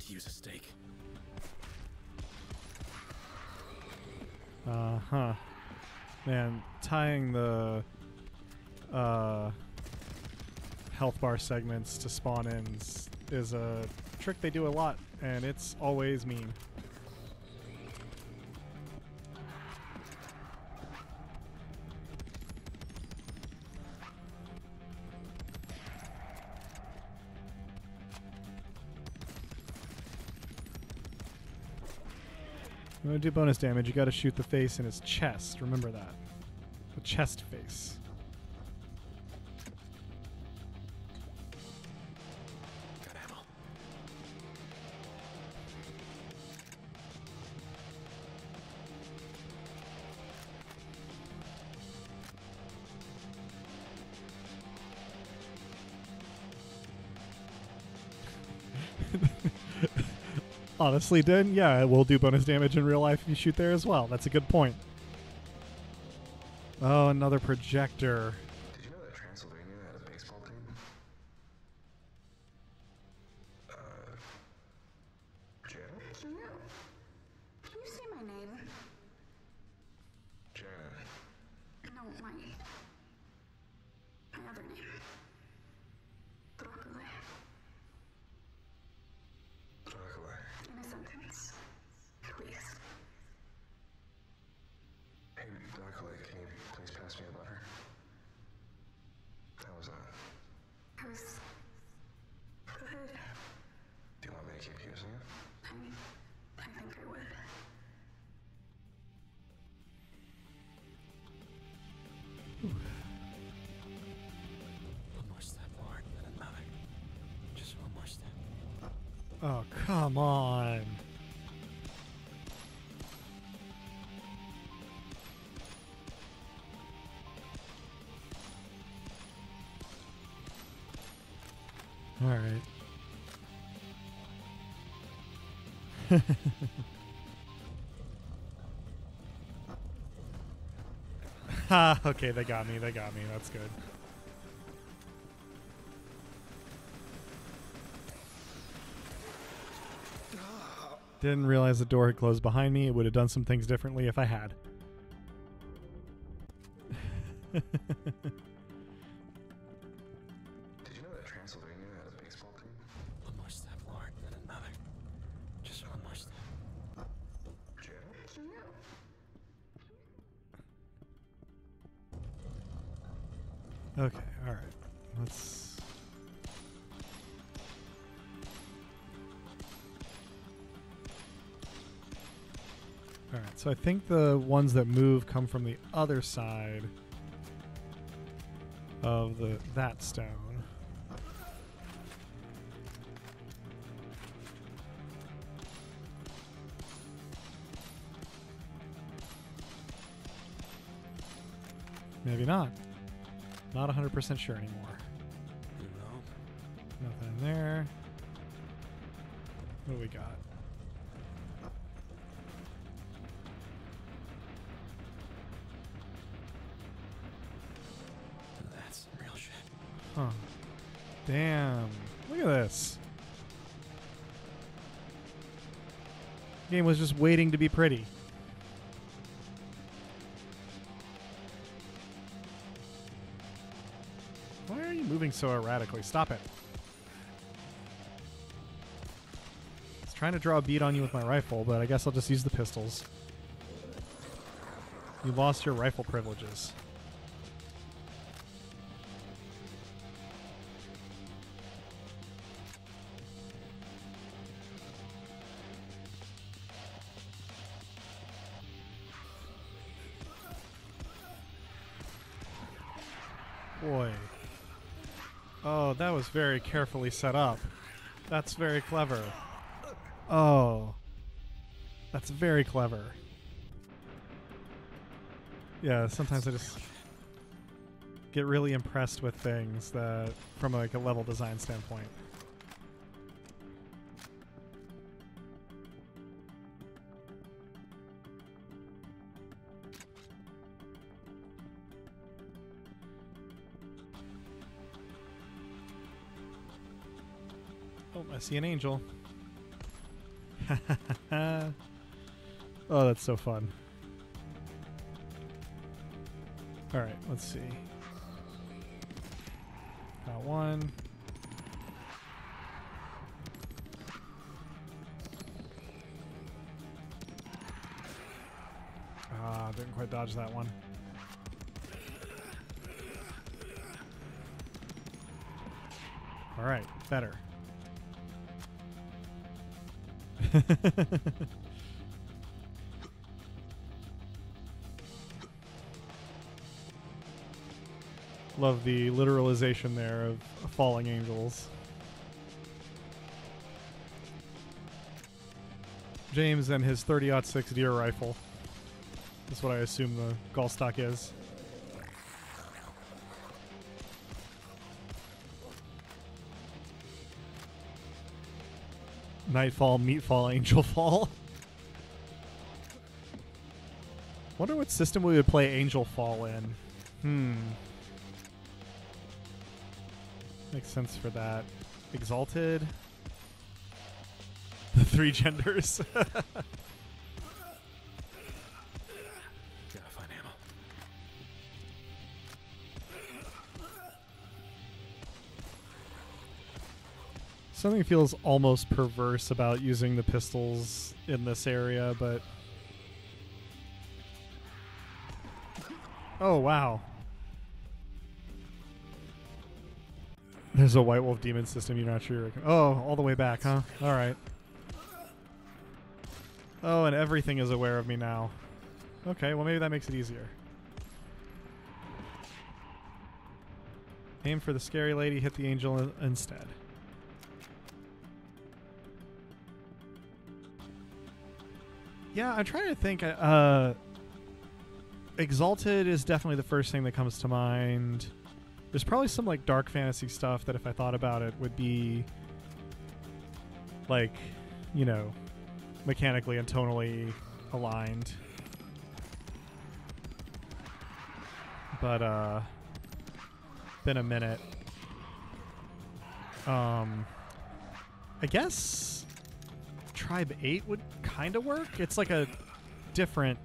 Use a stake. Uh-huh. Man, tying the health bar segments to spawn in is a trick they do a lot, and it's always mean. You want to do bonus damage, you got to shoot the face in his chest. Remember that. The chest face. Got ammo. Honestly, Dan, yeah, it will do bonus damage in real life if you shoot there as well. That's a good point. Oh, another projector. Did you know that Transylvania had a baseball team? Janet? No. Can you say my name? Janet. No, my other name. Draculae. Draculae. In a sentence. Please. Hey, Draculae, can you please pass me a butter? How was that? It was good. Do you want me to keep using it? I think I would. One more step, Lord, then another. Just one more step. Oh, come on. All right. Ha, okay, they got me. They got me. That's good. Didn't realize the door had closed behind me. It would have done some things differently if I had. Did you know that Transylvania had a baseball team? One more step, Lord, then another. Just one more step. Janet? Okay, all right. Let's... All right, so I think the ones that move come from the other side of that stone. Maybe not. Not 100% sure anymore. No. Nothing in there. What do we got? That's some real shit. Huh. Damn. Look at this. Game was just waiting to be pretty. Why are you moving so erratically? Stop it. I was trying to draw a bead on you with my rifle, but I guess I'll just use the pistols. You lost your rifle privileges. Boy. Oh, that was very carefully set up. That's very clever. Oh. That's very clever. Yeah, sometimes I just get really impressed with things that from like a level design standpoint. Oh, I see an angel. Oh, that's so fun. All right, let's see. Got one. Didn't quite dodge that one. All right, better. Love the literalization there of falling angels. James and his 30-06 deer rifle. That's what I assume the Gallstock is. Nightfall, Meatfall, Angelfall. Wonder what system we would play Angelfall in. Makes sense for that. Exalted. The three genders. Gotta find ammo. Something feels almost perverse about using the pistols in this area, but... Oh, wow. There's a White Wolf demon system you're not sure. Oh, all the way back, huh? Alright. Oh, and everything is aware of me now. Okay, well maybe that makes it easier. Aim for the scary lady, hit the angel instead. Yeah, I'm trying to think. Exalted is definitely the first thing that comes to mind. There's probably some like dark fantasy stuff that if I thought about it would be like, you know, mechanically and tonally aligned. But been a minute. I guess Tribe 8 would kind of work. It's like a different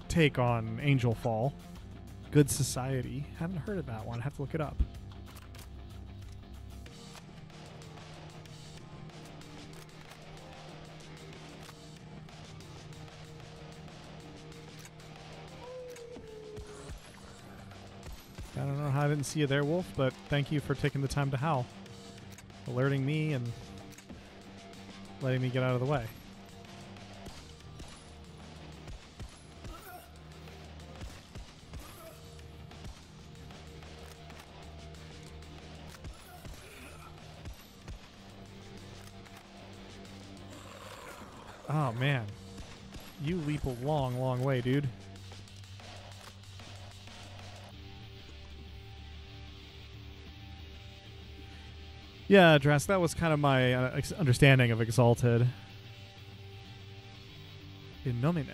take on Angelfall. Good Society. Haven't heard of that one. Have to look it up. I don't know how I didn't see you there, Wolf, but thank you for taking the time to howl. Alerting me and letting me get out of the way. Oh, man. You leap a long, long way, dude. Yeah, Drask, that was kind of my understanding of Exalted. In Nomine.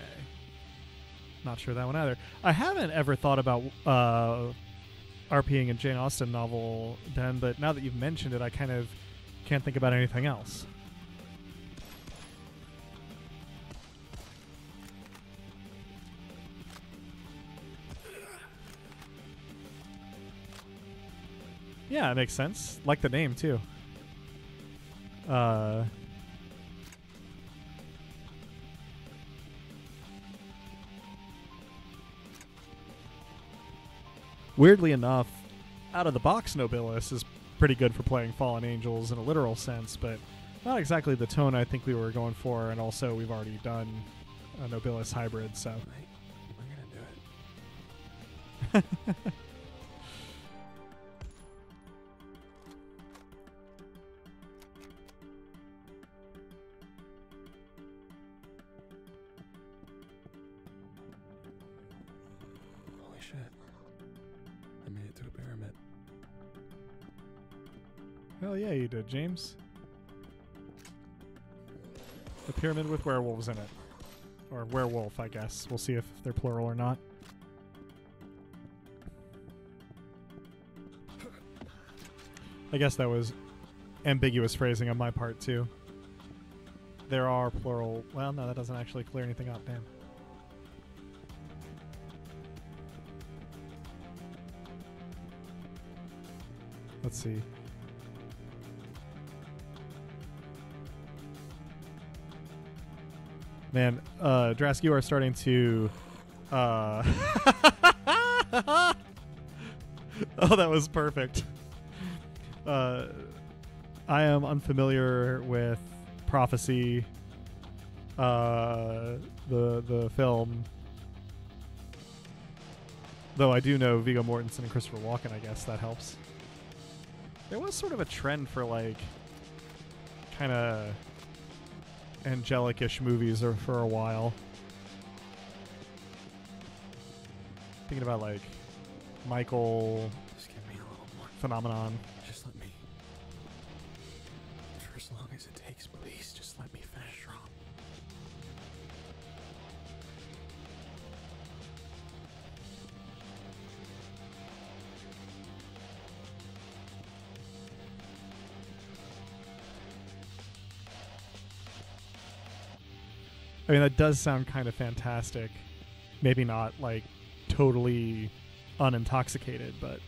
Not sure that one either. I haven't ever thought about RPing a Jane Austen novel, Ben, but now that you've mentioned it, I kind of can't think about anything else. Yeah, it makes sense. Like the name, too. Weirdly enough, out of the box Nobilis is pretty good for playing Fallen Angels in a literal sense, but not exactly the tone I think we were going for, and also we've already done a Nobilis hybrid, so... We're gonna do it. Hell yeah, you did, James. The pyramid with werewolves in it. Or werewolf, I guess. We'll see if they're plural or not. I guess that was ambiguous phrasing on my part, too. There are plural... Well, no, that doesn't actually clear anything up, damn. Let's see. Man, Drask, you are starting to... Oh, that was perfect. I am unfamiliar with Prophecy, the film. Though I do know Viggo Mortensen and Christopher Walken, I guess that helps. There was sort of a trend for, like, kind of angelic-ish movies for a while. Thinking about, like, Michael... Just give me a little more. Phenomenon. Just let me... For as long as it takes, please, just let me finish strong. I mean, that does sound kind of fantastic. Maybe not, like, totally unintoxicated, but...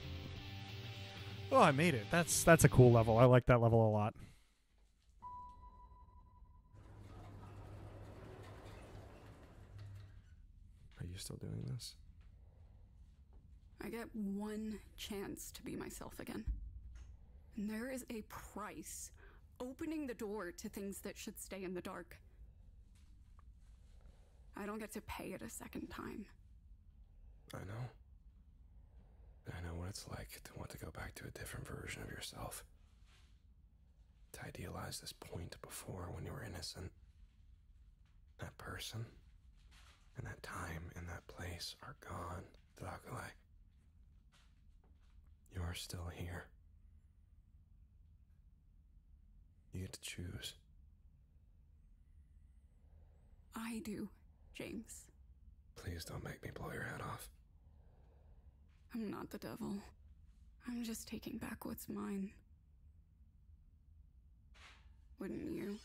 Oh, I made it. That's a cool level. I like that level a lot. Are you still doing this? I get one chance to be myself again. And there is a price opening the door to things that should stay in the dark. I don't get to pay it a second time. I know. I know what it's like to want to go back to a different version of yourself. To idealize this point before when you were innocent. That person and that time and that place are gone, Draculae. You are still here. You get to choose. I do, James. Please don't make me blow your head off. I'm not the devil. I'm just taking back what's mine. Wouldn't you?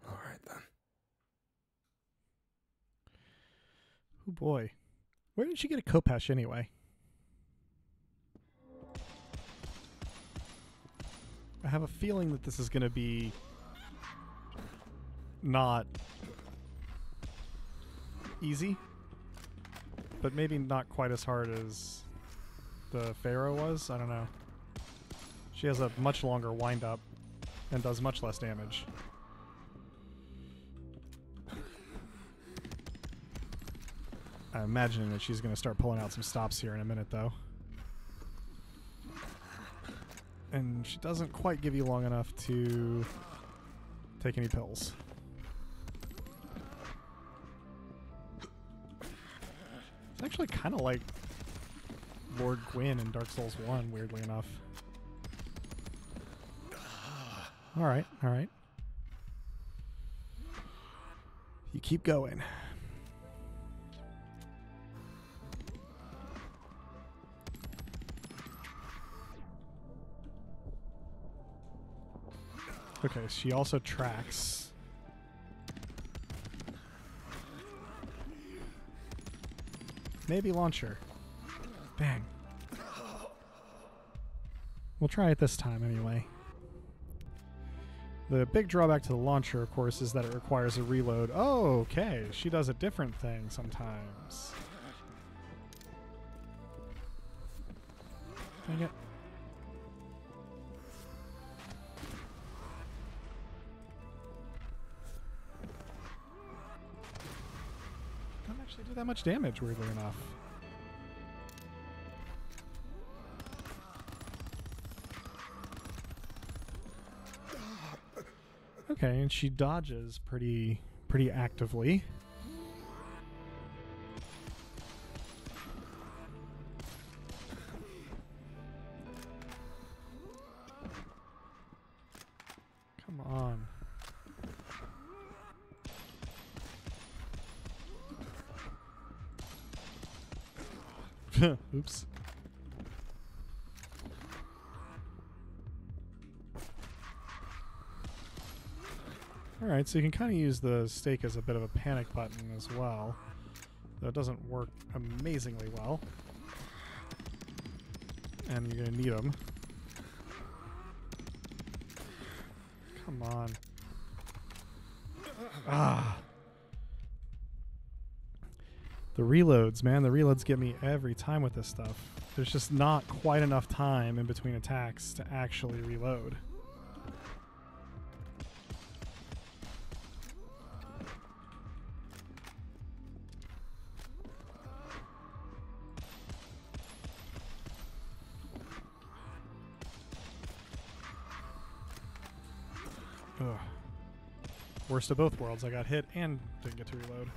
All right, then. Oh, boy. Where did she get a Kopesh anyway? I have a feeling that this is going to be not easy, but maybe not quite as hard as the Pharaoh was. I don't know. She has a much longer wind-up and does much less damage. I'm imagining that she's going to start pulling out some stops here in a minute, though. And she doesn't quite give you long enough to take any pills. It's actually kind of like Lord Gwyn in Dark Souls 1, weirdly enough. Alright, alright. You keep going. Okay, she also tracks. Maybe launcher. Bang. We'll try it this time anyway. The big drawback to the launcher, of course, is that it requires a reload. Oh, okay. She does a different thing sometimes. Dang it. Doesn't actually do that much damage, weirdly enough. Okay, and she dodges pretty actively. Come on. Oops. Alright, so you can kind of use the stake as a bit of a panic button as well. Though it doesn't work amazingly well. And you're gonna need them. Come on. Ah. The reloads, man. The reloads get me every time with this stuff. There's just not quite enough time in between attacks to actually reload. Ugh. Worst of both worlds. I got hit and didn't get to reload.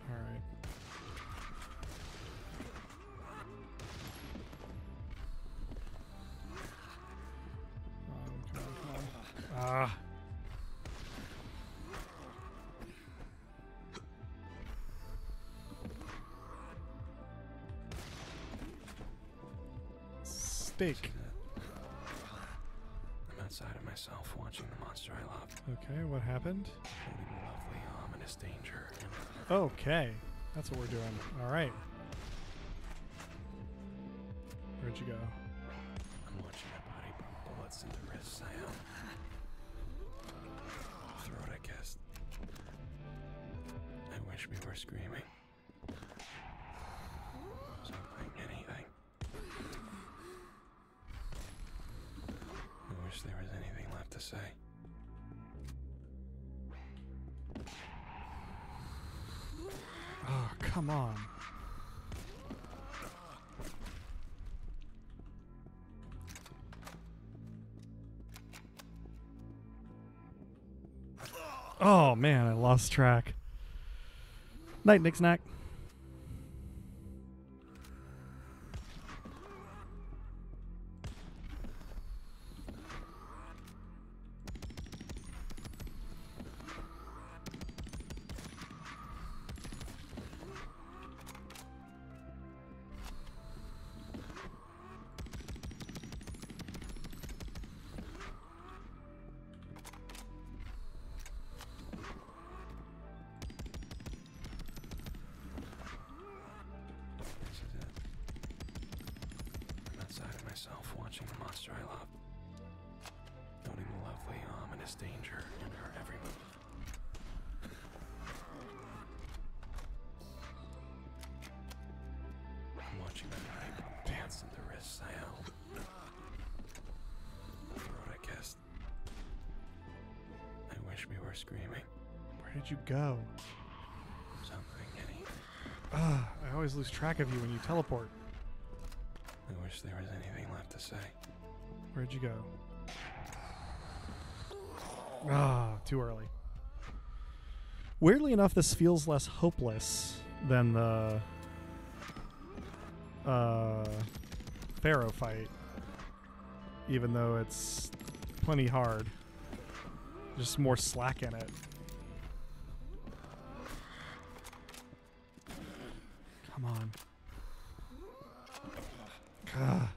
Alright. Come on. Ah. Steak. I'm outside of myself watching the monster I love. Okay, what happened? Holding the lovely, ominous danger. Okay, that's what we're doing. All right. Where'd you go? I'm watching my body pump bullets into wrists I own. Throat I kissed. I wish we were screaming. Something, anything. I wish there was anything left to say. Oh, come on. Oh, man, I lost track. Night, Nick Snack. Myself watching the monster I love, noting the lovely, ominous danger in her every move. I'm watching my body dance into wrists I held, the throat I kissed. I wish we were screaming. Where did you go? Something, anything. I always lose track of you when you teleport. I wish there was anything left to say. Where'd you go? Ah, too early. Weirdly enough, this feels less hopeless than the Pharaoh fight, even though it's plenty hard. Just more slack in it. Come on. Ugh.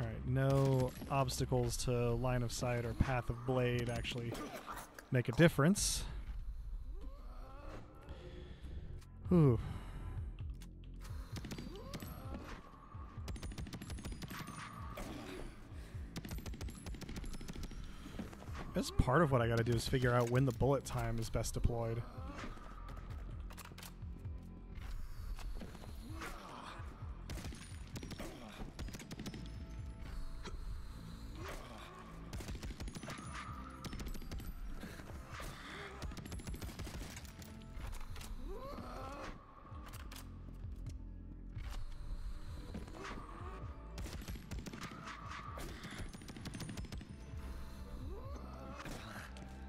Alright, no obstacles to line of sight or path of blade actually make a difference. Whew. That's part of what I gotta do is figure out when the bullet time is best deployed.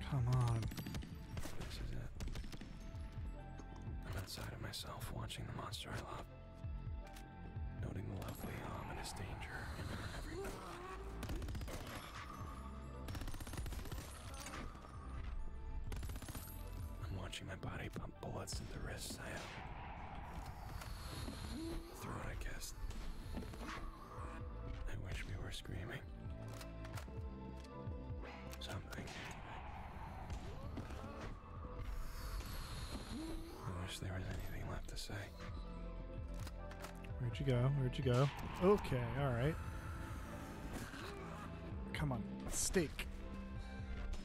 Come on. This is it. I'm outside of myself watching the monster I love, noting the lovely, ominous danger in her every move. I'm watching my body pump bullets into wrists I held, throat I kissed. I wish we were screaming. Something. Where'd you go? Where'd you go? Okay, alright. Come on. Steak.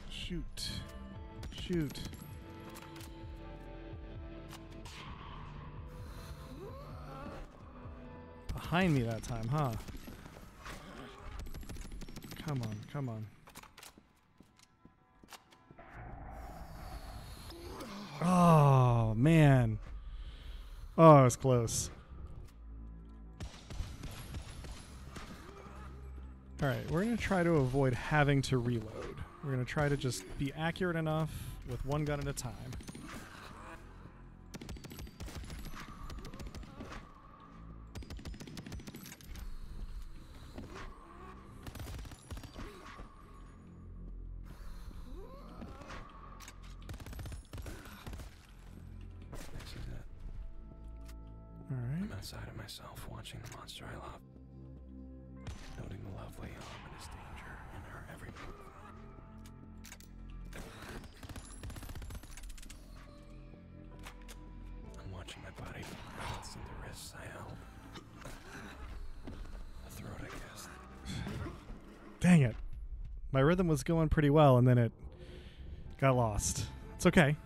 Shoot. Shoot. Behind me that time, huh? Come on, come on. Oh, man. Oh, it was close. Alright, we're going to try to avoid having to reload. We're going to try to just be accurate enough with one gun at a time. This is it. Alright. I'm outside of myself, watching the monster I love. Noting the lovely, ominous danger in her every move. I'm watching my body bullets into wrists I held. A throat I kissed. Dang it. My rhythm was going pretty well, and then it got lost. It's okay.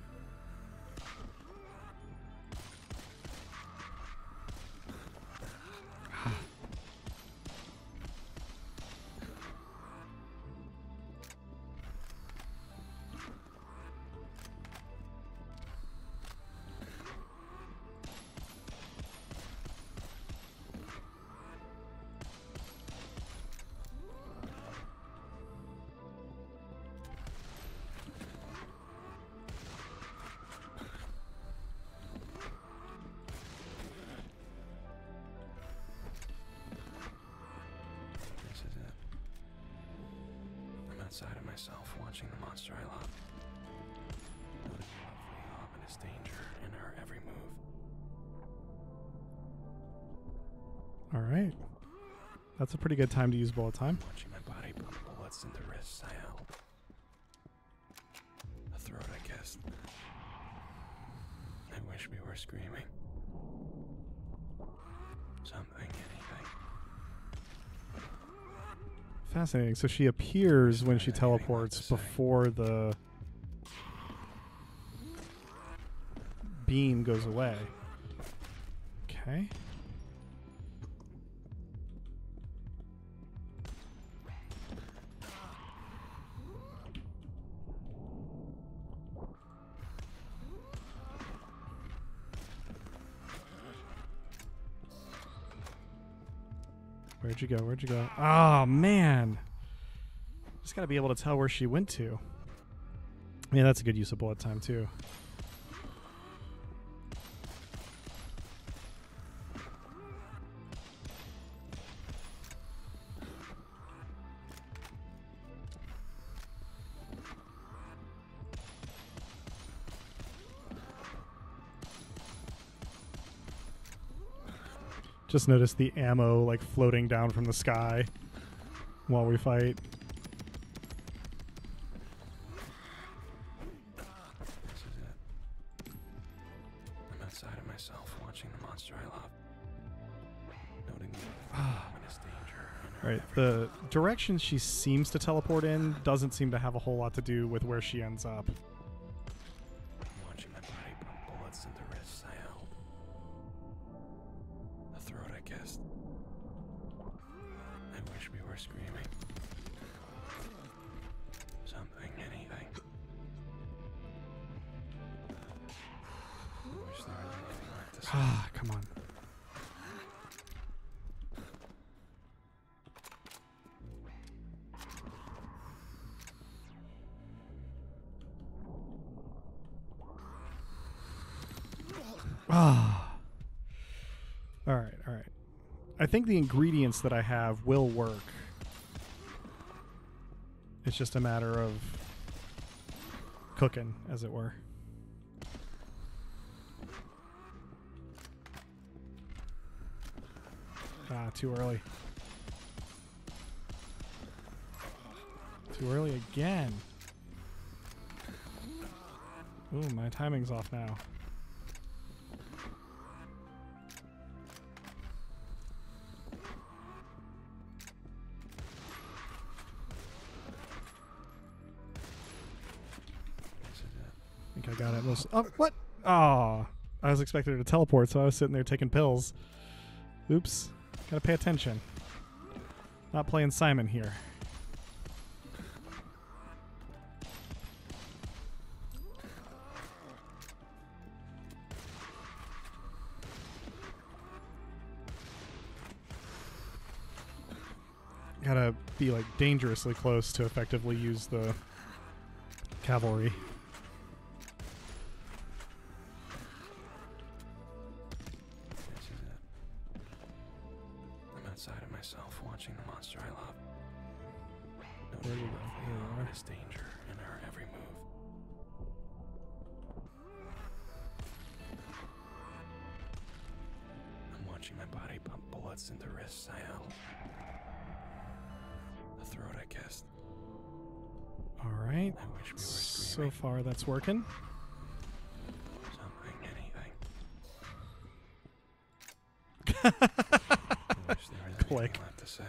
This is it. I'm outside of myself, watching the monster I love. Noting the lovely, ominous danger in her every move. Alright. That's a pretty good time to use bullet time. Watching my body pump bullets into wrists I held. A throat I kissed. I wish we were screaming. Something, anything. Fascinating. So she appears when she teleports before the beam goes away. Okay. Where'd you go? Where'd you go? Oh, man. Just got to be able to tell where she went to. Yeah, that's a good use of bullet time, too. Just notice the ammo like floating down from the sky while we fight. This is it. I'm outside of myself, watching the monster I love. Noting the ominous danger in her Right, every the direction she seems to teleport in doesn't seem to have a whole lot to do with where she ends up. watching my body pump bullets into wrists I held. A throat I kissed. I wish we were screaming. Something, anything. I wish there was anything left to say. Ah, come on. Ah. All right, all right. I think the ingredients that I have will work. It's just a matter of cooking, as it were. Ah, too early. Too early again. Ooh, my timing's off now. got it. Oh, what? Oh, I was expecting her to teleport, so I was sitting there taking pills. Oops. Gotta pay attention. Not playing Simon here. Gotta be like dangerously close to effectively use the cavalry. This is it. I'm outside of myself watching the monster I love. Where do we go? Here we are. There's danger in her every move. I'm watching my body pump bullets into wrists I held. A throat I kissed. All right. I wish we were So screaming. far, that's working. Something, anything. I wish there was Click. anything left to say.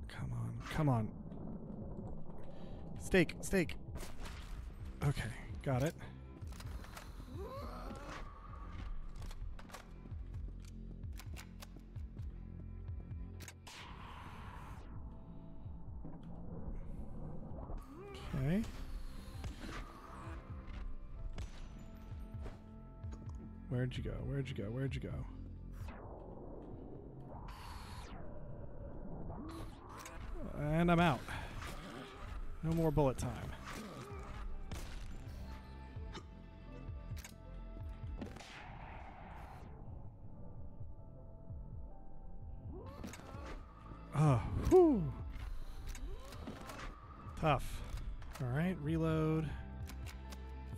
Come on. Come on. Steak. Steak. Okay. Got it. Okay. Where'd you go? Where'd you go? Where'd you go? And I'm out. No more bullet time. Oh, whew. Tough. All right, reload.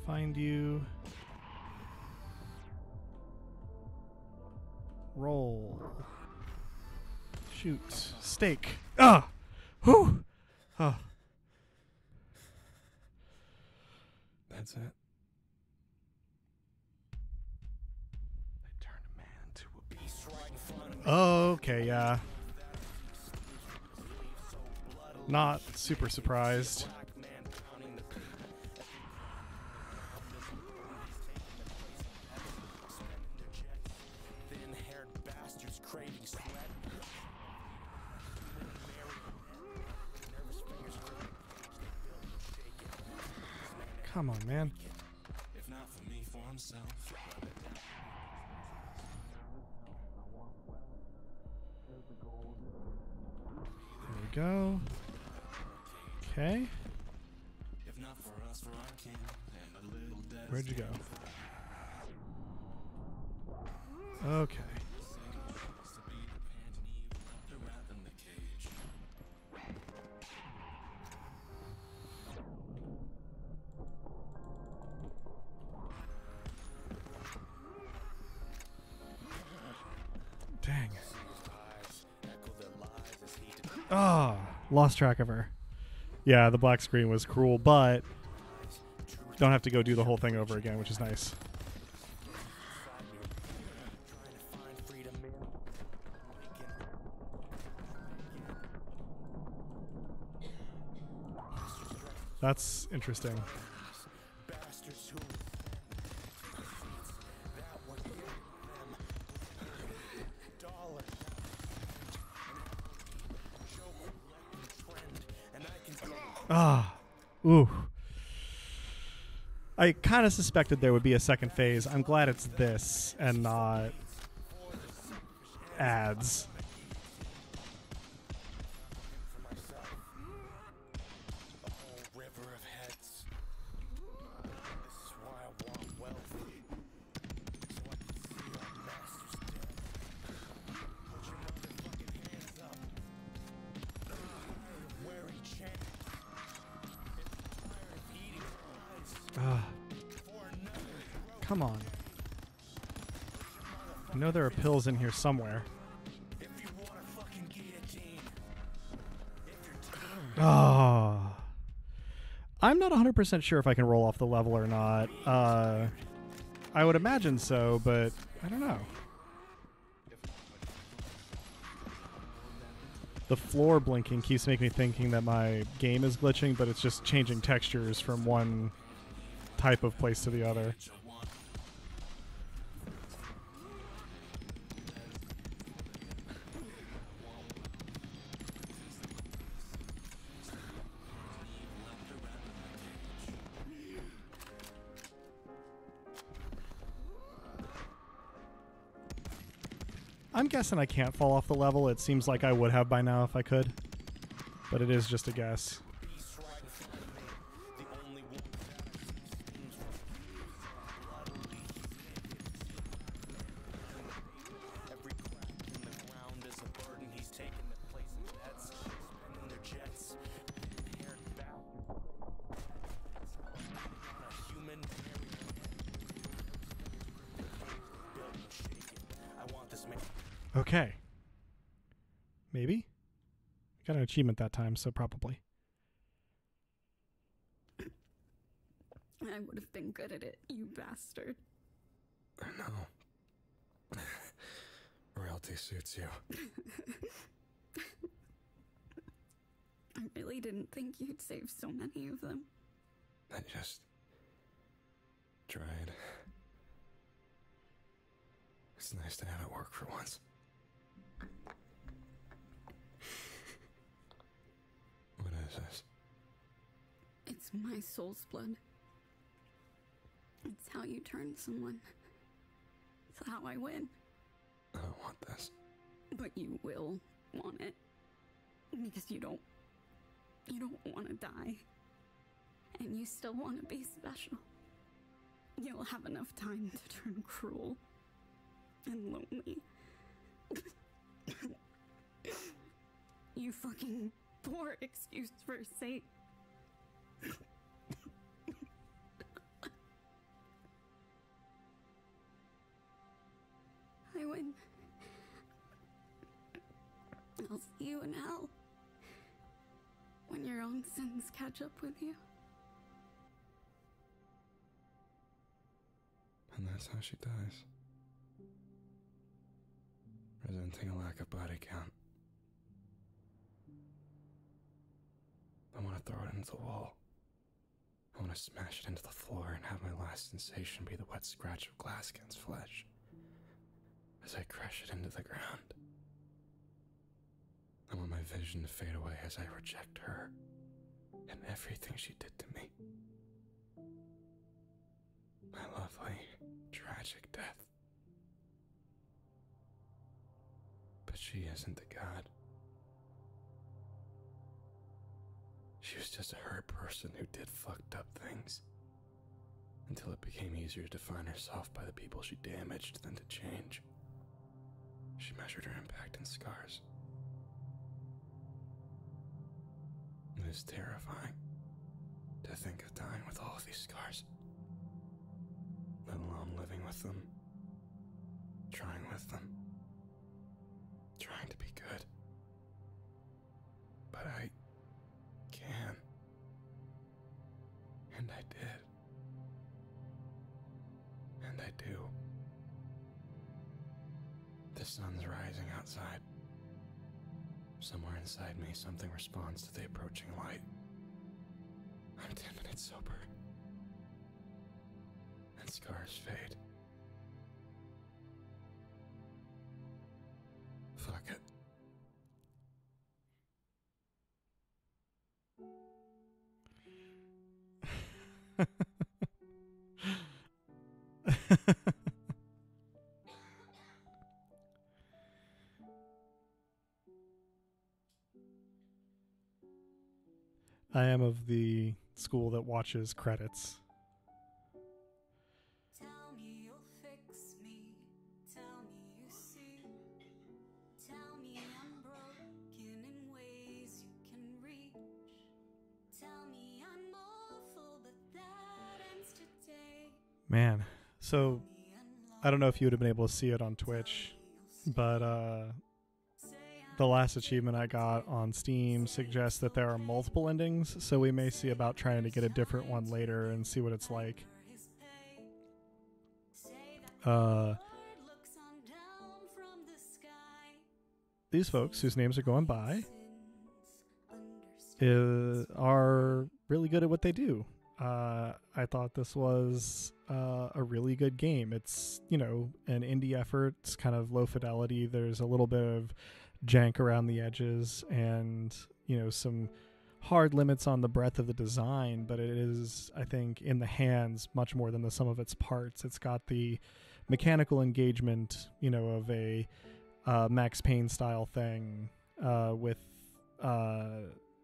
Find you. Roll. Shoot. Stake. Ah! Whew! Oh. That's it. They turned a man into a beast right in front of me. Okay, yeah. Not super surprised. Come on, man. If not for me, for himself. There we go. Okay. If not for us, for our king and a little death. Where'd you go? Okay. Dang. Ah, lost track of her. Yeah, the black screen was cruel, but don't have to go do the whole thing over again, which is nice. That's interesting. Ah, ooh. I kind of suspected there would be a second phase. I'm glad it's this and not ads. Come on. I know there are pills in here somewhere. Oh. I'm not 100% sure if I can roll off the level or not. I would imagine so, but I don't know. The floor blinking keeps making me thinking that my game is glitching, but it's just changing textures from one type of place to the other. I'm guessing I can't fall off the level. It seems like I would have by now if I could, but it is just a guess. Okay. Maybe? Got an achievement that time, so probably. I would have been good at it, you bastard. No. Royalty suits you. I really didn't think you'd save so many of them. I just tried. It's nice to have it work for once. What is this? It's my soul's blood. It's how you turn someone. It's how I win. I don't want this. But you will want it. Because you don't want to die. And you still want to be special. You'll have enough time to turn cruel and lonely. You fucking poor excuse for sake. I win. I'll see you in hell. When your own sins catch up with you. And that's how she dies. Resenting a lack of body count. I want to throw it into the wall. I want to smash it into the floor and have my last sensation be the wet scratch of glass against flesh as I crush it into the ground. I want my vision to fade away as I reject her and everything she did to me. My lovely, tragic death. But she isn't the god. She was just a hurt person who did fucked up things. Until it became easier to define herself by the people she damaged than to change. She measured her impact in scars. It is terrifying to think of dying with all of these scars. Let alone living with them. Trying with them. Trying to be good. But I can. And I did. And I do. The sun's rising outside. Somewhere inside me, something responds to the approaching light. I'm 10 minutes sober. And scars fade. Fuck it. I am of the school that watches credits. Tell me you'll fix me. Tell me you see. Tell me I'm broken in ways you can reach. Tell me I'm awful, but that ends today. Man, so I don't know if you would have been able to see it on Twitch, but the last achievement I got on Steam suggests that there are multiple endings, so we may see about trying to get a different one later and see what it's like. These folks, whose names are going by, are really good at what they do. I thought this was a really good game. It's, you know, an indie effort. It's kind of low fidelity. There's a little bit of jank around the edges and, you know, some hard limits on the breadth of the design, but it is, I think, in the hands much more than the sum of its parts. It's got the mechanical engagement, you know, of a Max Payne style thing with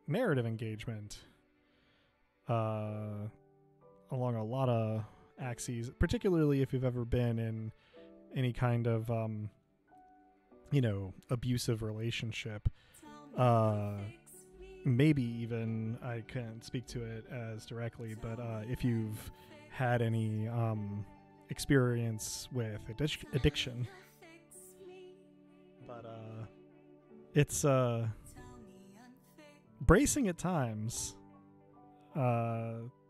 narrative engagement along a lot of axes, particularly if you've ever been in any kind of you know, abusive relationship. Maybe even, I can't speak to it as directly, but if you've had any experience with addiction. But it's bracing at times.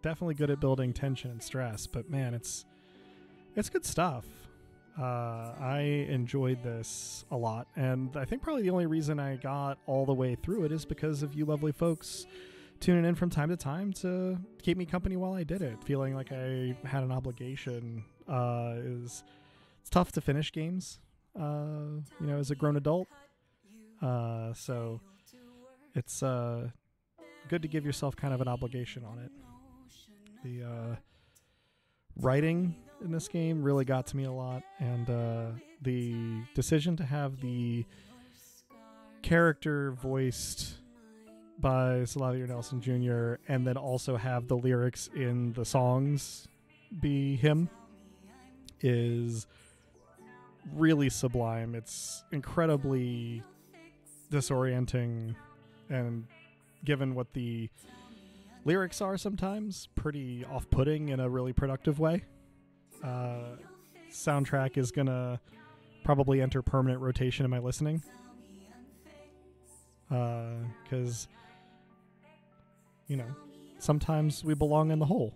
Definitely good at building tension and stress, but man, it's good stuff. I enjoyed this a lot, and I think probably the only reason I got all the way through it is because of you lovely folks tuning in from time to time to keep me company while I did it. Feeling like I had an obligation. It's tough to finish games, you know, as a grown adult. So it's good to give yourself kind of an obligation on it. The writing in this game really got to me a lot, and the decision to have the character voiced by Slavio Nelson Jr. and then also have the lyrics in the songs be him is really sublime. It's incredibly disorienting, and given what the lyrics are sometimes, pretty off-putting in a really productive way. Soundtrack is gonna probably enter permanent rotation in my listening, because you know, sometimes we belong in the hole.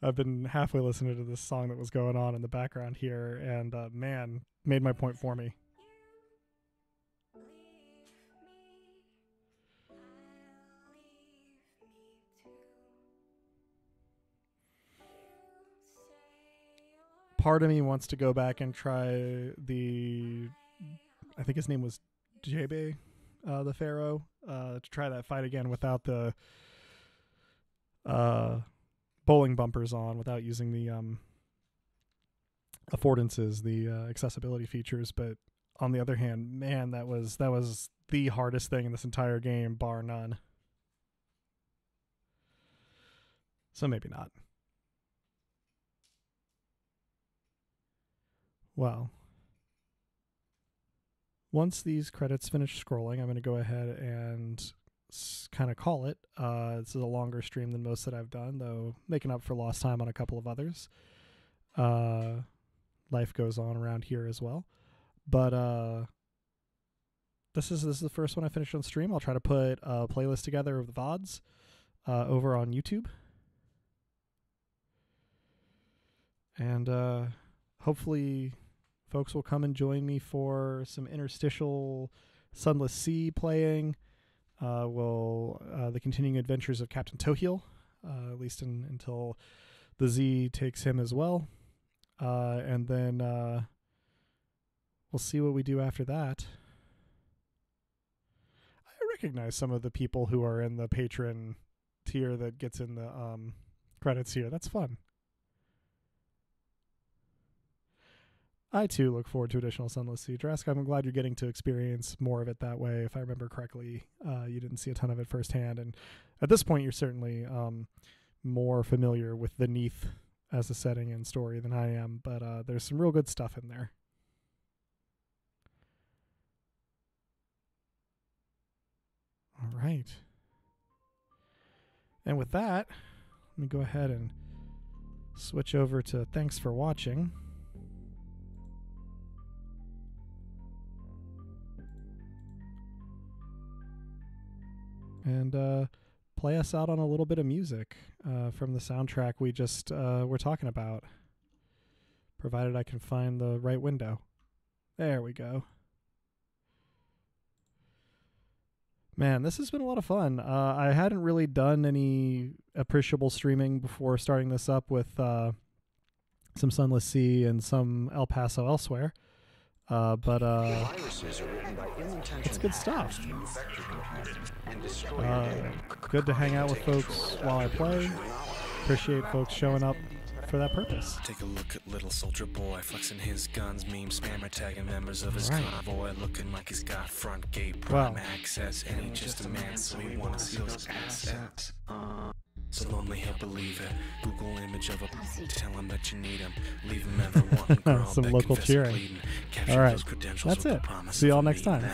I've been halfway listening to this song that was going on in the background here, and man, made my point for me. Part of me wants to go back and try I think his name was Jebe, the Pharaoh, to try that fight again without the bowling bumpers on, without using the affordances, the accessibility features. But on the other hand, man, that was the hardest thing in this entire game, bar none. So maybe not. Well, once these credits finish scrolling, I'm going to go ahead and kind of call it. This is a longer stream than most that I've done, though making up for lost time on a couple of others. Life goes on around here as well. But this is the first one I finished on stream. I'll try to put a playlist together of the VODs over on YouTube. And hopefully folks will come and join me for some interstitial Sunless Sea playing. The continuing adventures of Captain Toheel, at least until the Z takes him as well. And then we'll see what we do after that. I recognize some of the people who are in the patron tier that gets in the credits here. That's fun. I, too, look forward to additional Sunless Sea. Drask, I'm glad you're getting to experience more of it that way. If I remember correctly, you didn't see a ton of it firsthand. And at this point, you're certainly more familiar with the Neath as a setting and story than I am. But there's some real good stuff in there. All right. And with that, let me go ahead and switch over to thanks for watching. And play us out on a little bit of music from the soundtrack we just were talking about. Provided I can find the right window. There we go. Man, this has been a lot of fun. I hadn't really done any appreciable streaming before starting this up with some Sunless Sea and some El Paso elsewhere. But it's good stuff. Good to hang out with folks while I play. Appreciate folks showing up for that purpose. Take a look at little soldier boy flexing his guns, meme spammer tagging members of his convoy, looking like he's got front gate prime access, and he's just a man, so he wanna see those assets. So lonely he'll believe it. Google image of a tell him that you need him. Leave him ever wanting girl. Some local cheering. All right, that's it. See y'all next time.